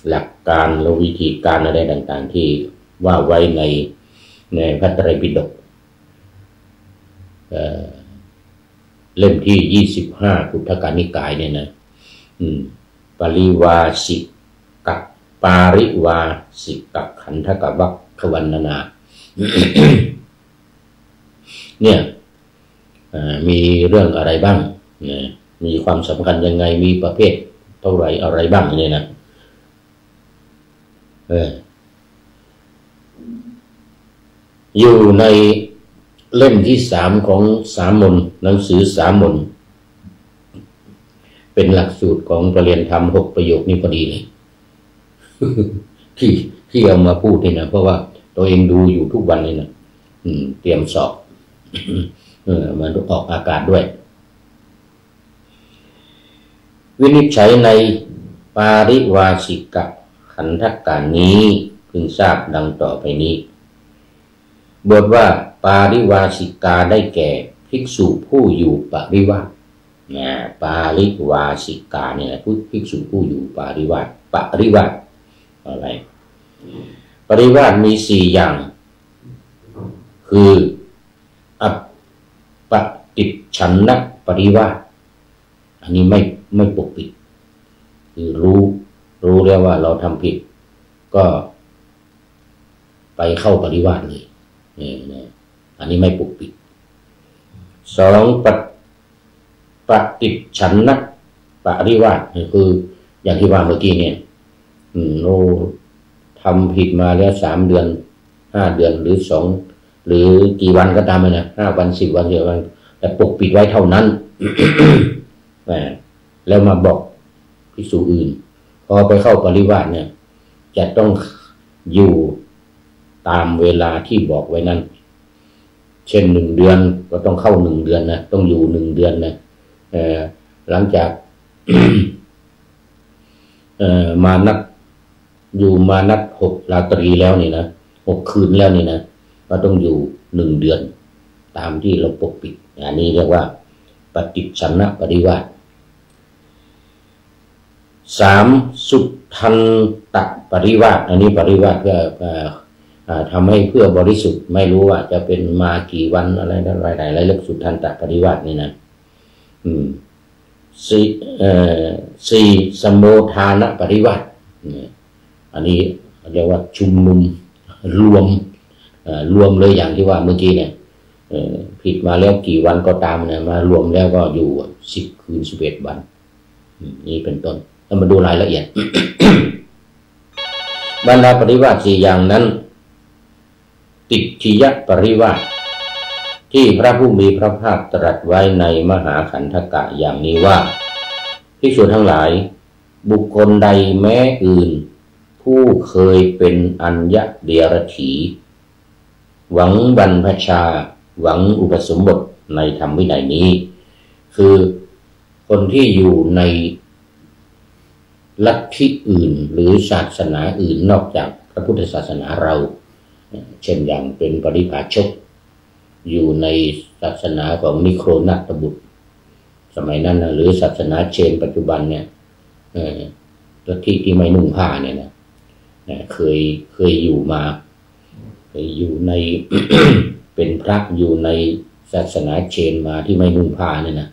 หลักการและวิธีการอะไรต่างๆที่ว่าไว้ในพระไตรปิฎกเล่มที่25 พุทธกานิกายเนี่ยนะปริวาสิกปาริวาสิกขันธกวัคควันนา เนี่ยมีเรื่องอะไรบ้างมีความสำคัญยังไงมีประเภทเท่าไหร่อะไรบ้างเนี่ยนะอยู่ในเล่มที่3ของสามนหนังสือสามนเป็นหลักสูตรของประเรียนธรรม6 ประโยคนี้พอดีเลย ที่เอามาพูดนี่นะเพราะว่าตัวเองดูอยู่ทุกวันเลยนะเตรียมสอบมันออกอากาศด้วยวินิจฉัยในปาริวาสิกขันธการนี้พึงทราบดังต่อไปนี้บทว่าปาริวาสิกาได้แก่ภิกษุผู้อยู่ปริวาสปาริวาสิกาเนี่ยภิกษุผู้อยู่ปริวาสปริวาสอะไรปริวาสมี4 อย่างคืออัปปติฉันนะปริวาสอันนี้ไม่ปกปิดคือรู้แล้วว่าเราทำผิดก็ไปเข้าปริวาสเลยอันนี้ไม่ปกปิด2ปฏิฉันนะปริวาสคืออย่างที่ว่าเมื่อกี้เนี่ยเราทำผิดมาแล้ว3 เดือน5 เดือนหรือ2หรือกี่วันก็ตามนะ5 วัน10 วัน10 วันแต่ปกปิดไว้เท่านั้น แล้วมาบอกภิกษุอื่นพอไปเข้าปริวาสเนี่ยจะต้องอยู่ตามเวลาที่บอกไว้นั้นเช่น1 เดือนก็ต้องเข้า1 เดือนนะต้องอยู่1 เดือนนะหลังจาก มานัด6 ราตรีแล้วนี่นะ6 คืนแล้วนี่นะก็ต้องอยู่1 เดือนตามที่เราปกปิดอันนี้เรียกว่า ปฏิฉันนะปริวาส3สุทันตปริวาสอันนี้ปริวาสเพื่อทำให้เพื่อบริสุทธิ์ไม่รู้ว่าจะเป็นมากี่วันอะไรอะไรเรื่องสุทันตปริวาสนี่นะสี่สมโภทานปริวาสอันนี้เรียกว่าชุมนุมรวมเลยอย่างที่ว่าเมื่อกี้เนี่ยผิดมาแล้วกี่วันก็ตามนะมารวมแล้วก็อยู่10 คืน 11 วันนี่เป็นต้นแล้วมาดูรายละเอียด บรรดาปริวาส4อย่างนั้นติทิยปริวาสที่พระผู้มีพระภาคตรัสไว้ในมหาขันธกะอย่างนี้ว่าภิกษุทั้งหลายบุคคลใดแม้อื่นผู้เคยเป็นอัญญเดียรถีหวังบรรพชาหวังอุปสมบทในธรรมวินัยนี้คือคนที่อยู่ในลัทธิอื่นหรือศาสนาอื่นนอกจากพระพุทธศาสนาเราเช่นอย่างเป็นปริพาชกอยู่ในศาสนาของนิโครนัตบุตรสมัยนั้นนะหรือศาสนาเชนปัจจุบันเนี่ยลัทธิที่ไม่นุ่งผ้าเนี่ยนะเคยอยู่มาเคยอยู่ใน เป็นพระอยู่ในศาสนาเชนมาที่ไม่นุ่งผ้าเนี่ยนะ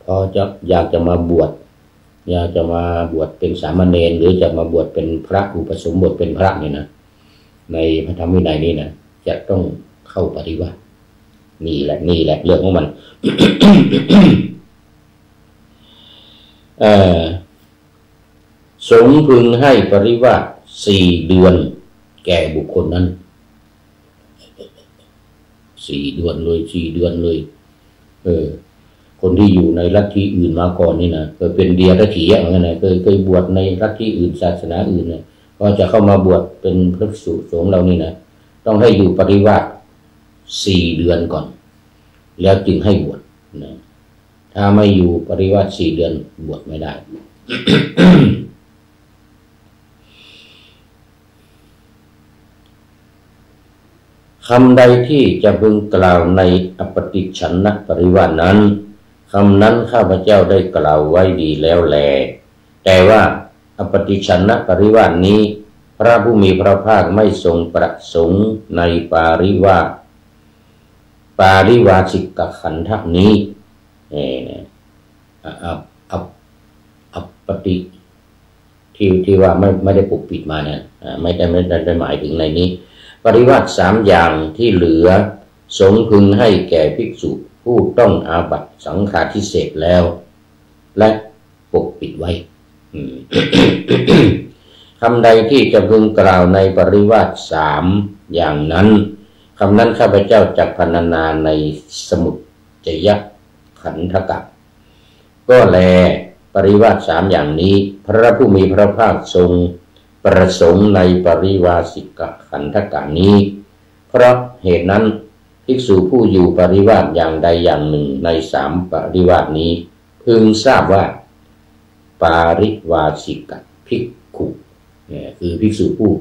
พอจะอยากจะมาบวชเป็นสามเณรหรือจะมาบวชเป็นพระอุปสมบทเป็นพระเนี่ยนะในพระธรรมวินัยนี้นะจะต้องเข้าปฏิวัตินี่แหละเรื่องของมัน สงฆ์พึงให้ปริวาส4 เดือนแก่บุคคลนั้น4 เดือนเลยคนที่อยู่ในลัทธิอื่นมาก่อนนี่นะเคยเป็นเดียรถีอย่างนั้นนะเคยบวชในลัทธิอื่นศาสนาอื่นนะพอจะเข้ามาบวชเป็นพระภิกษุสงฆ์เรานี่นะต้องให้อยู่ปริวาส4 เดือนก่อนแล้วจึงให้บวชนะถ้าไม่อยู่ปริวาส4 เดือนบวชไม่ได้ คำใดที่จะพึงกล่าวในอปฏิฉันนะปริวาสนั้นคำนั้นข้าพเจ้าได้กล่าวไว้ดีแล้วแลแต่ว่าอปฏิฉันนะปริวาสนี้พระผู้มีพระภาคไม่ทรงประสงค์ในปาริวาสิกขันธนี้อปฏิที่ว่าไม่ได้ปกปิดมาเนี่ยไม่ได้หมายถึงในนี้ปริวาส3 อย่างที่เหลือสงฆ์พึงให้แก่ภิกษุผู้ต้องอาบัติสังฆาทิเศษแล้วและปกปิดไว้ คำใดที่จะพึงกล่าวในปริวาส3 อย่างนั้นคำนั้นข้าพเจ้าจักพรรณนาในสมุจจยขันธกะก็แลปริวาส3 อย่างนี้พระผู้มีพระภาคทรงประสงค์ในปริวาสิกขันธกะนี้เพราะเหตุนั้นภิกษุผู้อยู่ปริวาสอย่างใดอย่างหนึ่งใน3 ปริวาสนี้พึงทราบว่าปาริวาสิกภิกขุคือภิกษุผู้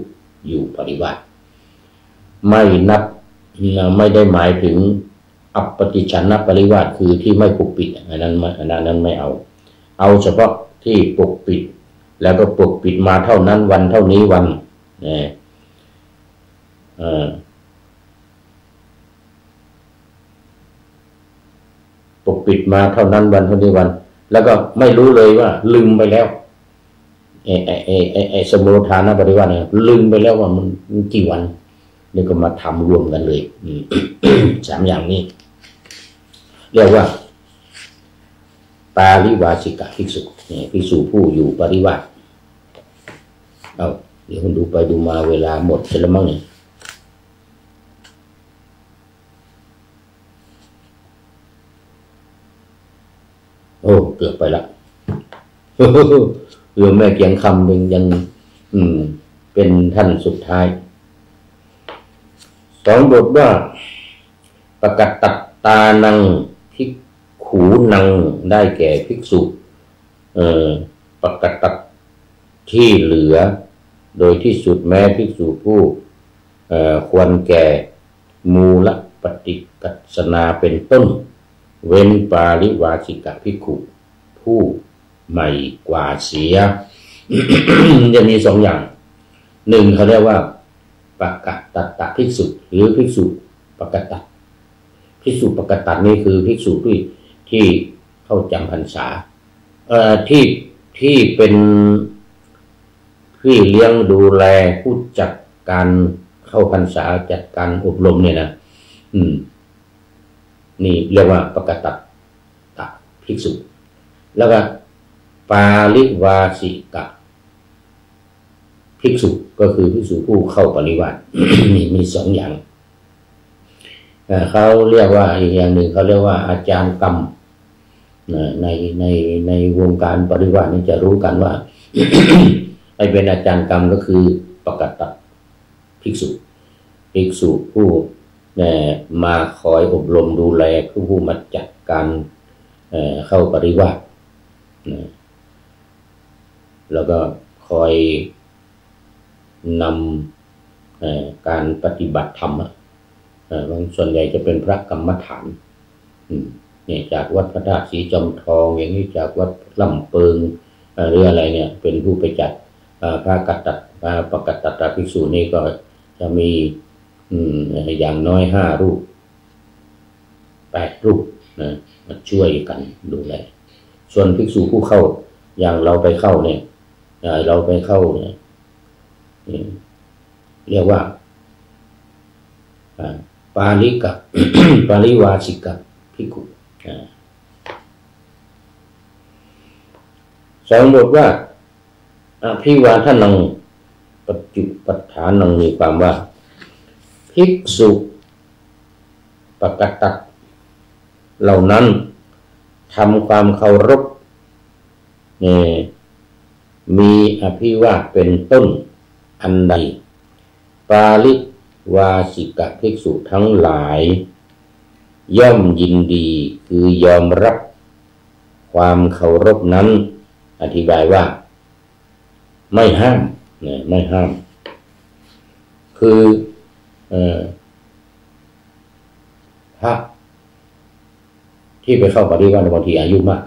อยู่ปริวาสไม่ได้หมายถึงอัปปฏิฉันนะปริวาสคือที่ไม่ปกปิดอันนั้นไม่เอาเฉพาะที่ปกปิดแล้วก็ปกปิดมาเท่านั้นวันเท่านี้วันปกปิดมาเท่านั้นวันเท่านี้วันแล้วก็ไม่รู้เลยว่าลืมไปแล้วสมุทฐานปริวาสเนี่ยลืมไปแล้วว่ามันกี่วันนี่ก็มาทำรวมกันเลย 3 อย่างนี้เรียกว่าปาริวาสิกภิกษุภิกษุผู้อยู่ปริวาสเดี๋ยวคุณดูไปดูมาเวลาหมดเสร็จแล้วมั้งเนี่ยโอ้เกือบไปละ เรื่องแม่เกียงคำหนึ่งยังเป็นท่านสุดท้าย2 บทว่าปกัตตัตตานังภิกขูนังได้แก่ภิกษุปกัตตัตที่เหลือโดยที่สุดแม้ภิกษุผู้ควรแก่มูลปฏิกัสสนาเป็นต้น เว้นปาริวาสิกภิกขุผู้ใหม่กว่าเสีย จะมีสองอย่างหนึ่งเขาเรียกว่าปกตัตตภิกษุหรือภิกษุปกตัตภิกษุปกตัตนี่คือภิกษุที่เข้าจำพรรษาที่เป็นพี่เลี้ยงดูแลผู้จัดการเข้าพรรษาจัดการอบรมเนี่ยนะนี่เรียกว่าปกตัตตภิกษุแล้วก็ปาริวาสิกภิกษุก็คือภิกษุผู้เข้าปริวาส มีสองอย่างเขาเรียกว่าอีกอย่างหนึ่งเขาเรียกว่าอาจารย์กรรมในวงการปริวาสนี่จะรู้กันว่า ไอ้เป็นอาจารย์กรรมก็คือปกตัตภิกษุผู้มาคอยอบรมดูแลผู้มาจัดการเข้าปริวาสแล้วก็คอยนำการปฏิบัติธรรมบางส่วนใหญ่จะเป็นพระกรรมฐานเนี่ยจากวัดพระธาตุสีจอมทองอย่างนี้จากวัดลำเปิงหรืออะไรเนี่ยเป็นผู้ไปจัดพระปกตัตตภิกษุนี่ก็จะมีอย่างน้อย5 รูป 8 รูปนะมาช่วยกันดูแลส่วนภิกษุผู้เข้าอย่างเราไปเข้าเนี่ยเรียกว่าปาริวาสิกภิกขุสองบทว่าอภิวาทนังปัจจุปัฏฐานังมีความว่าภิกษุปกตัตเหล่านั้นทำความเคารพมีอภิวาทเป็นต้นอันใดปาริวาสิกภิกษุทั้งหลายย่อมยินดีคือยอมรับความเคารพนั้นอธิบายว่าไม่ห้ามไม่ห้ามคือพระที่ไปเข้าปริวาสบางทีอายุมาก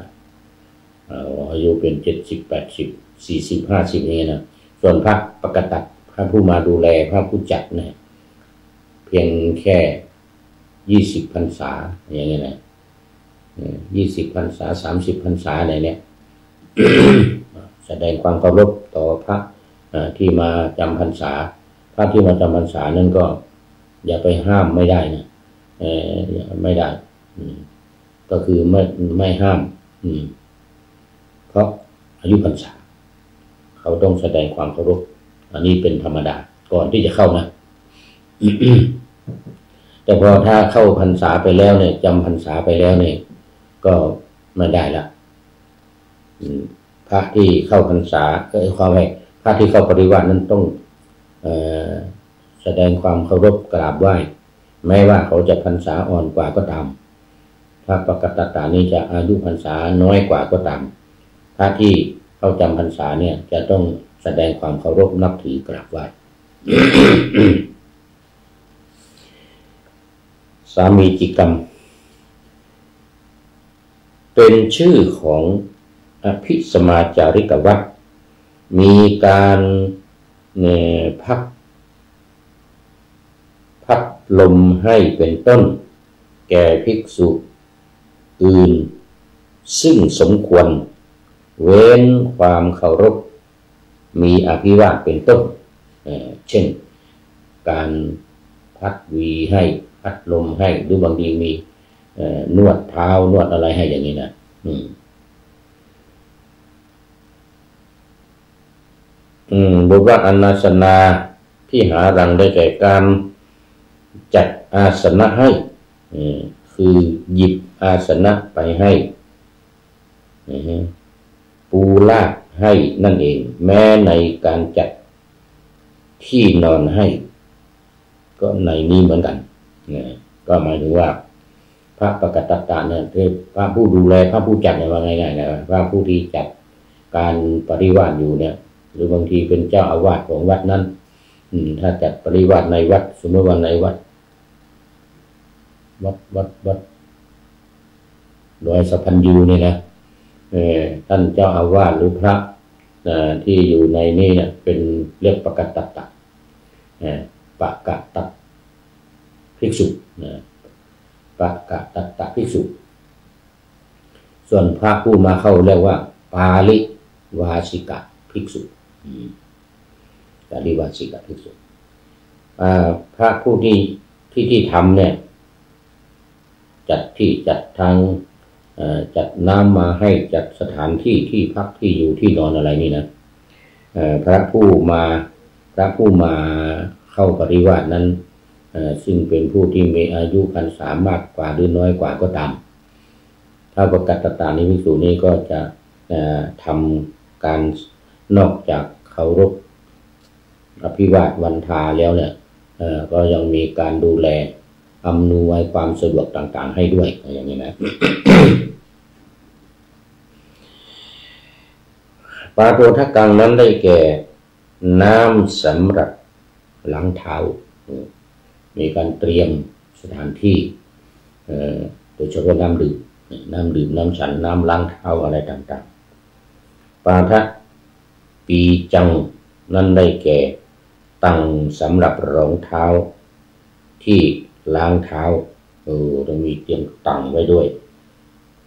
อายุเป็น70 80 40 50นี่นะส่วนพระปกตัตพระผู้มาดูแลพระผู้จัดเนี่ยเพียงแค่20 พรรษาอย่างนี้นะ20 พรรษา30 พรรษาอะไรเนี่ย แสดงความเคารพต่อพระที่มาจำพรรษาพระที่มาจำพรรษานั้นก็อย่าไปห้ามไม่ได้นะไม่ได้ก็คือไม่ห้ามเพราะอายุพรรษาเขาต้องแสดงความเคารพอันนี้เป็นธรรมดาก่อนที่จะเข้านะ แต่พอถ้าเข้าพรรษาไปแล้วเนี่ยจำพรรษาไปแล้วเนี่ยก็ไม่ได้ละพระที่เข้าพรรษาความว่าพระที่เข้าปริวาสนั้นต้องแสดงความเคารพกราบไหว้แม้ว่าเขาจะพรรษาอ่อนกว่าก็ตามพระปกตัตตานี้จะอายุพรรษาน้อยกว่าก็ตามพระที่เข้าจำพรรษาเนี่ยจะต้องแสดงความเคารพนับถือกราบไหว้ สามีจิกรรมเป็นชื่อของอภิสมาจาริกวัตรมีการพัดลมให้เป็นต้นแก่ภิกษุอื่นซึ่งสมควรเว้นความเคารพมีอภิวาทเป็นต้นเช่นการพัดวีให้พัดลมให้หรือบางทีมีนวดเท้านวดอะไรให้อย่างนี้นะบทว่าอนาสนาที่หารังได้แก่การจัดอาสนะให้คือหยิบอาสนะไปให้ปูลาดให้นั่นเองแม้ในการจัดที่นอนให้ก็ในนี้เหมือนกันก็หมายถึงว่าพระปกตัตตะเนี่ยคือพระผู้ดูแลพระผู้จัดเนี่ยว่าง่ายๆนะพระผู้ที่จัดการปริวาสอยู่เนี่ยหรือบางทีเป็นเจ้าอาวาสของวัดนั้นถ้าจัดปริวาสในวัดสมมติว่าในวัด โดยสัพพัญญูนี่นะท่านเจ้าอาวาสหรือพระที่อยู่ในนี่เนี่ยเป็นเรียกปกตัตตะปกตัตภิกษุปกตัตตะภิกษุส่วนพระผู้มาเข้าเรียกว่าปาลิวาสิกะภิกษุปาลิวาสิกะภิกษุพระผู้ที่ทำเนี่ยจัดที่จัดทางจัดน้ำมาให้จัดสถานที่ที่พักที่อยู่ที่นอนอะไรนี่นะพระผู้มาเข้าปริวาสนั้นซึ่งเป็นผู้ที่มีอายุพรรษามากกว่าหรือน้อยกว่าก็ตามถ้าปกตัตตานิภิกษุนี้ก็จะทำการนอกจากเคารพอภิวาทวันทาแล้วเนี่ยก็ยังมีการดูแลอำนวยความสะดวกต่างๆให้ด้วยอย่างนี้นะ ปาโตทกังนั้นได้แก่น้ำสำหรับล้างเท้ามีการเตรียมสถานที่โดยเฉพาะน้ำดื่มน้ำฉันน้ำล้างเท้าอะไรต่างๆปาทะปีจังนั้นได้แก่ตังสำหรับรองเท้าที่ล้างเท้าต้องมีเตรียมตังไว้ด้วย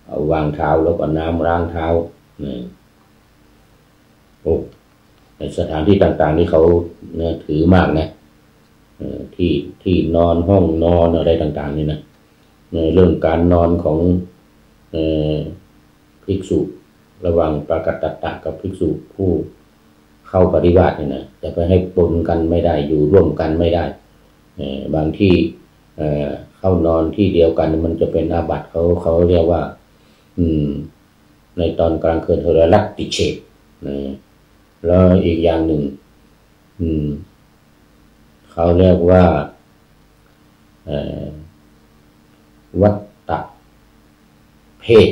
เอาวางเท้าแล้วก็น้ำล้างเท้าในสถานที่ต่างๆนี่เขาถือมากนะที่นอนห้องนอนอะไรต่างๆนี่นะเรื่องการนอนของภิกษุระหว่างปกตัตตะกับภิกษุผู้เข้าปฏิบัตินี่นะจะไปให้ปนกันไม่ได้อยู่ร่วมกันไม่ได้บางที่เข้านอนที่เดียวกันมันจะเป็นอาบัติเขาเรียกว่าในตอนกลางคืนเขาเรียกลักติเชตแล้วอีกอย่างหนึ่งเขาเรียกว่าวัตตะเพศ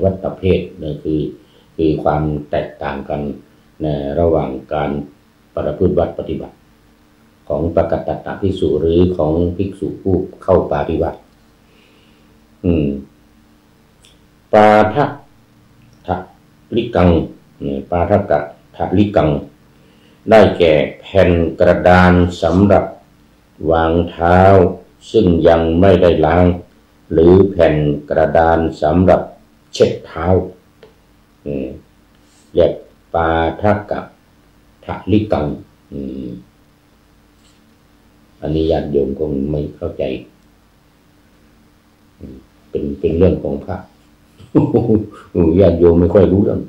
วัตตะเพศนั่นคือความแตกต่างกันระหว่างการประพฤติวัดปฏิบัติของปกตัตตะภิกษุหรือของภิกษุผู้เข้าปฏิบัติปาทะทะลิกังปาทะกะทะลิกังได้แก่แผ่นกระดานสำหรับวางเท้าซึ่งยังไม่ได้ล้างหรือแผ่นกระดานสำหรับเช็ดเท้าเรียกปาทะกะทะลิกังอันนี้ญาติโยมคงไม่เข้าใจเป็นเรื่องของพระญาติโยมไม่ค่อยรู้เรื่อง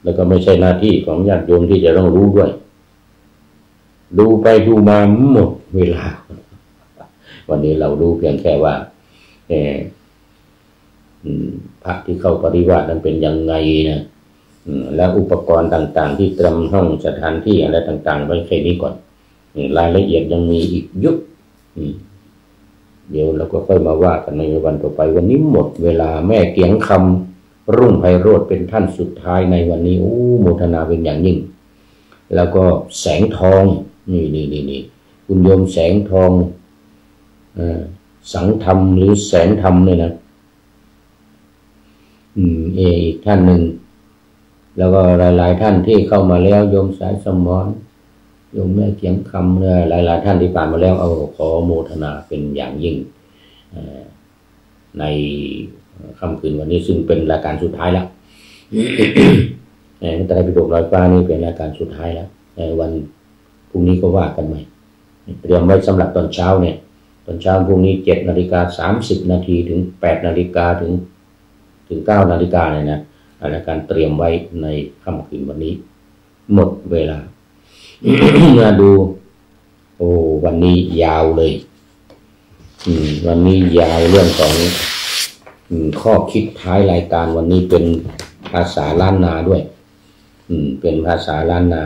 แล้วก็ไม่ใช่หน้าที่ของญาติโยมที่จะต้องรู้ด้วยดูไปดูมาหมดเวลาวันนี้เรารู้เพียงแค่ว่าพระที่เข้าปฏิบัตินั้นเป็นยังไงนะแล้วอุปกรณ์ต่างๆที่เตรียมห้องสถานที่อะไรต่างๆไว้แค่นี้ก่อนรายละเอียดยังมีอีกยุบเดี๋ยวเราก็ค่อยมาว่ากันในวันต่อไปวันนี้หมดเวลาแม่เกียงคำรุ่งไพโรจน์เป็นท่านสุดท้ายในวันนี้โมทนาเป็นอย่างยิ่งแล้วก็แสงทองนี่คุณโยมแสงทองสังธรรมหรือแสงธรรมเนี่ยนะอีกท่านหนึ่งแล้วก็หลายๆท่านที่เข้ามาแล้วโยมสายสมรโยมแม่เกียงคำเนี่ยหลายๆท่านที่ผ่านมาแล้วขอโมทนาเป็นอย่างยิ่งในค่ำคืนวันนี้ซึ่งเป็นรายการสุดท้ายแล้วแต่ในปิฎกลอยฟ้านี่เป็นรายการสุดท้ายแล้ววันพรุ่งนี้ก็ว่ากันใหม่เตรียมไว้สำหรับตอนเช้าเนี่ยตอนเช้าพรุ่งนี้7:30 นาทีถึง8 นาฬิกาถึง9 นาฬิกาเนี่ยนะรายการเตรียมไว้ในค่ำคืนวันนี้หมดเวลามาดูวันนี้ยาวเลยวันนี้ยาวเรื่องของข้อคิดท้ายรายการวันนี้เป็นภาษาล้านนาด้วยเป็นภาษาล้านนา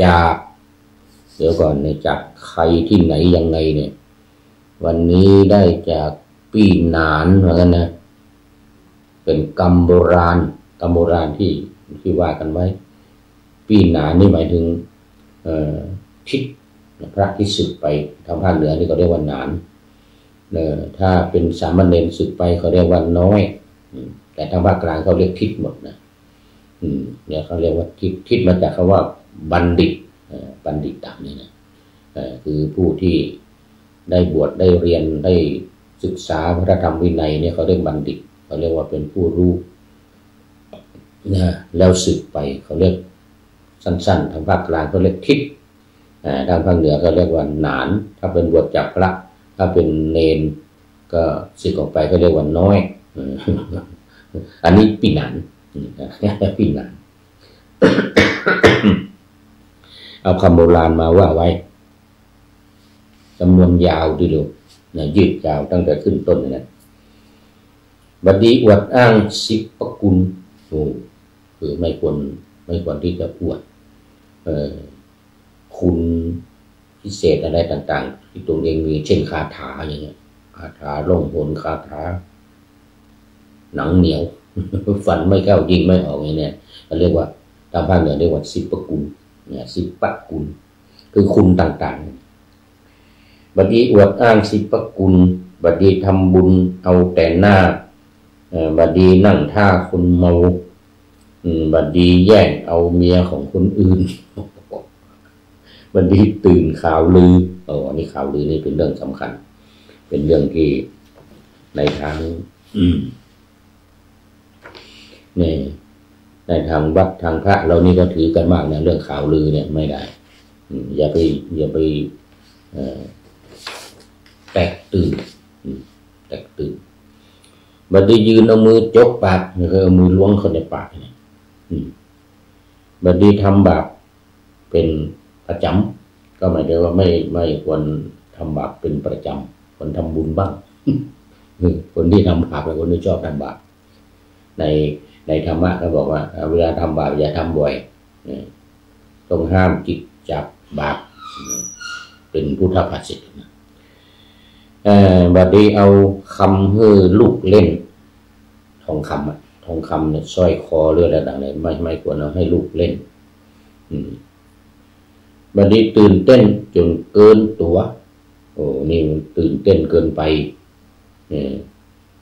จากเดี๋ยวก่อนเนี่ยจากใครที่ไหนยังไงเนี่ยวันนี้ได้จากปีหนานเหมือนกันนะเป็นกรรมโบราณที่ว่ากันไว้ปีหนานนี่หมายถึงทิศพระที่สึกไปทางภาคเหนือนี่ก็เรียกว่าหนาน ถ้าเป็นสามเณรศึกไปเขาเรียกว่าน้อยแต่ทางภาคกลางเขาเรียกทิศหมดนะเนี่ยเขาเรียกว่าทิศมาจากคำว่าบัณฑิตบัณฑิตนี่นะคือผู้ที่ได้บวชได้เรียนได้ศึกษาพระธรรมวินัยเนี่ยเขาเรียกบัณฑิตเขาเรียกว่าเป็นผู้รู้นะแล้วศึกไปเขาเรียกสั้นๆทางภาคกลางเขาเรียกทิศทางภาคเหนือเขาเรียกว่าหนานถ้าเป็นบวชจากพระถ้าเป็นเนนก็ศึกออกไปเขาเรียกว่าน้อยอันนี้ปีหนานปีหนานเอาคำโบราณมาว่าไว้จำนวนยาวทีเดียวยืดยาวตั้งแต่ขึ้นต้นนะบัดนี้อวดอ้างสิบกุลคือไม่ควรที่จะอวดคุณพิเศษอะไรต่างๆที่ตัวเองมีเช่นคาถาอย่างเงี้ยคาถาล่องหนคาถาหนังเหนียวฝันไม่เข้ายิงไม่ออกอย่างเนี้ยเรียกว่าตามภาคเหนือเรียกว่าสิบกุลเนี่ยสิบกุลคือคุณต่างๆบัดนี้อวดอ้างสิบกุลบัดนี้ทำบุญเอาแต่หน้าบัดนี้นั่งท่าคนเมาบัดนี้แย่งเอาเมียของคนอื่นบัดนี้ตื่นข่าวลืออันนี้ข่าวลือนี่เป็นเรื่องสำคัญเป็นเรื่องที่ในทางในทางวัดทางพระเรานี่ก็ถือกันมากนะเรื่องข่าวลือเนี่ยไม่ได้อย่าไปแตกตื่นบัดนี้ยืนเอามือจกปากคือเอามือล้วงเข้าในปากเนี่ยบัดนี้ทำบาปเป็นประจำก็หมายถึงว่าไม่ควรทำบาปเป็นประจำควรทำบุญบ้างคนที่ทำบาปเป็นคนที่ชอบทำบาปในธรรมะเขาบอกว่าเวลาทำบาปอย่าทำบ่อยต้องห้ามจิตจับบาปเป็นพุทธภาษิตนะบัดนี้เอาคำให้ลูกเล่นทองคำเนี่ยสร้อยคอเรืออะไรต่างๆไม่ควรเอาให้ลูกเล่นบัดนี้ตื่นเต้นจนเกินตัวนี่มันตื่นเต้นเกินไป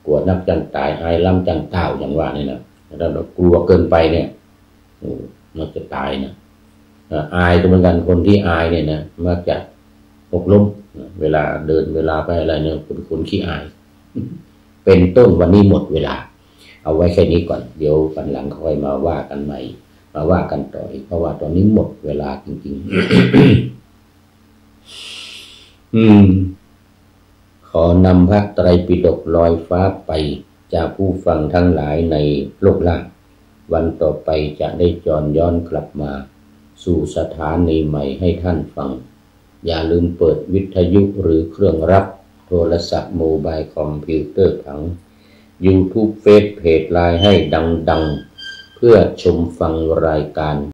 กลัวนักจังตายอายล้ำจังเต้าอย่างว่านี่นะถ้าเรากลัวเกินไปเนี่ยมันจะตายนะอายก็เหมือนกันคนที่อายเนี่ยนะมักจะหกล้มเวลาเดินเวลาไปอะไรเนี่ยเป็นคนขี้อายเป็นต้นวันนี้หมดเวลาเอาไว้แค่นี้ก่อนเดี๋ยววันหลังค่อยมาว่ากันใหม่มาว่ากันต่อเพราะว่าตอนนี้หมดเวลาจริงๆขอนำพระไตรปิฎกลอยฟ้าไปจากผู้ฟังทั้งหลายในโลกล่างวันต่อไปจะได้จรย้อนกลับมาสู่สถานีใหม่ให้ท่านฟังอย่าลืมเปิดวิทยุหรือเครื่องรับโทรศัพท์โมบายคอมพิวเตอร์ทั้ง YouTube เฟซเพจไลน์ให้ดังๆเพื่อชมฟังรายการ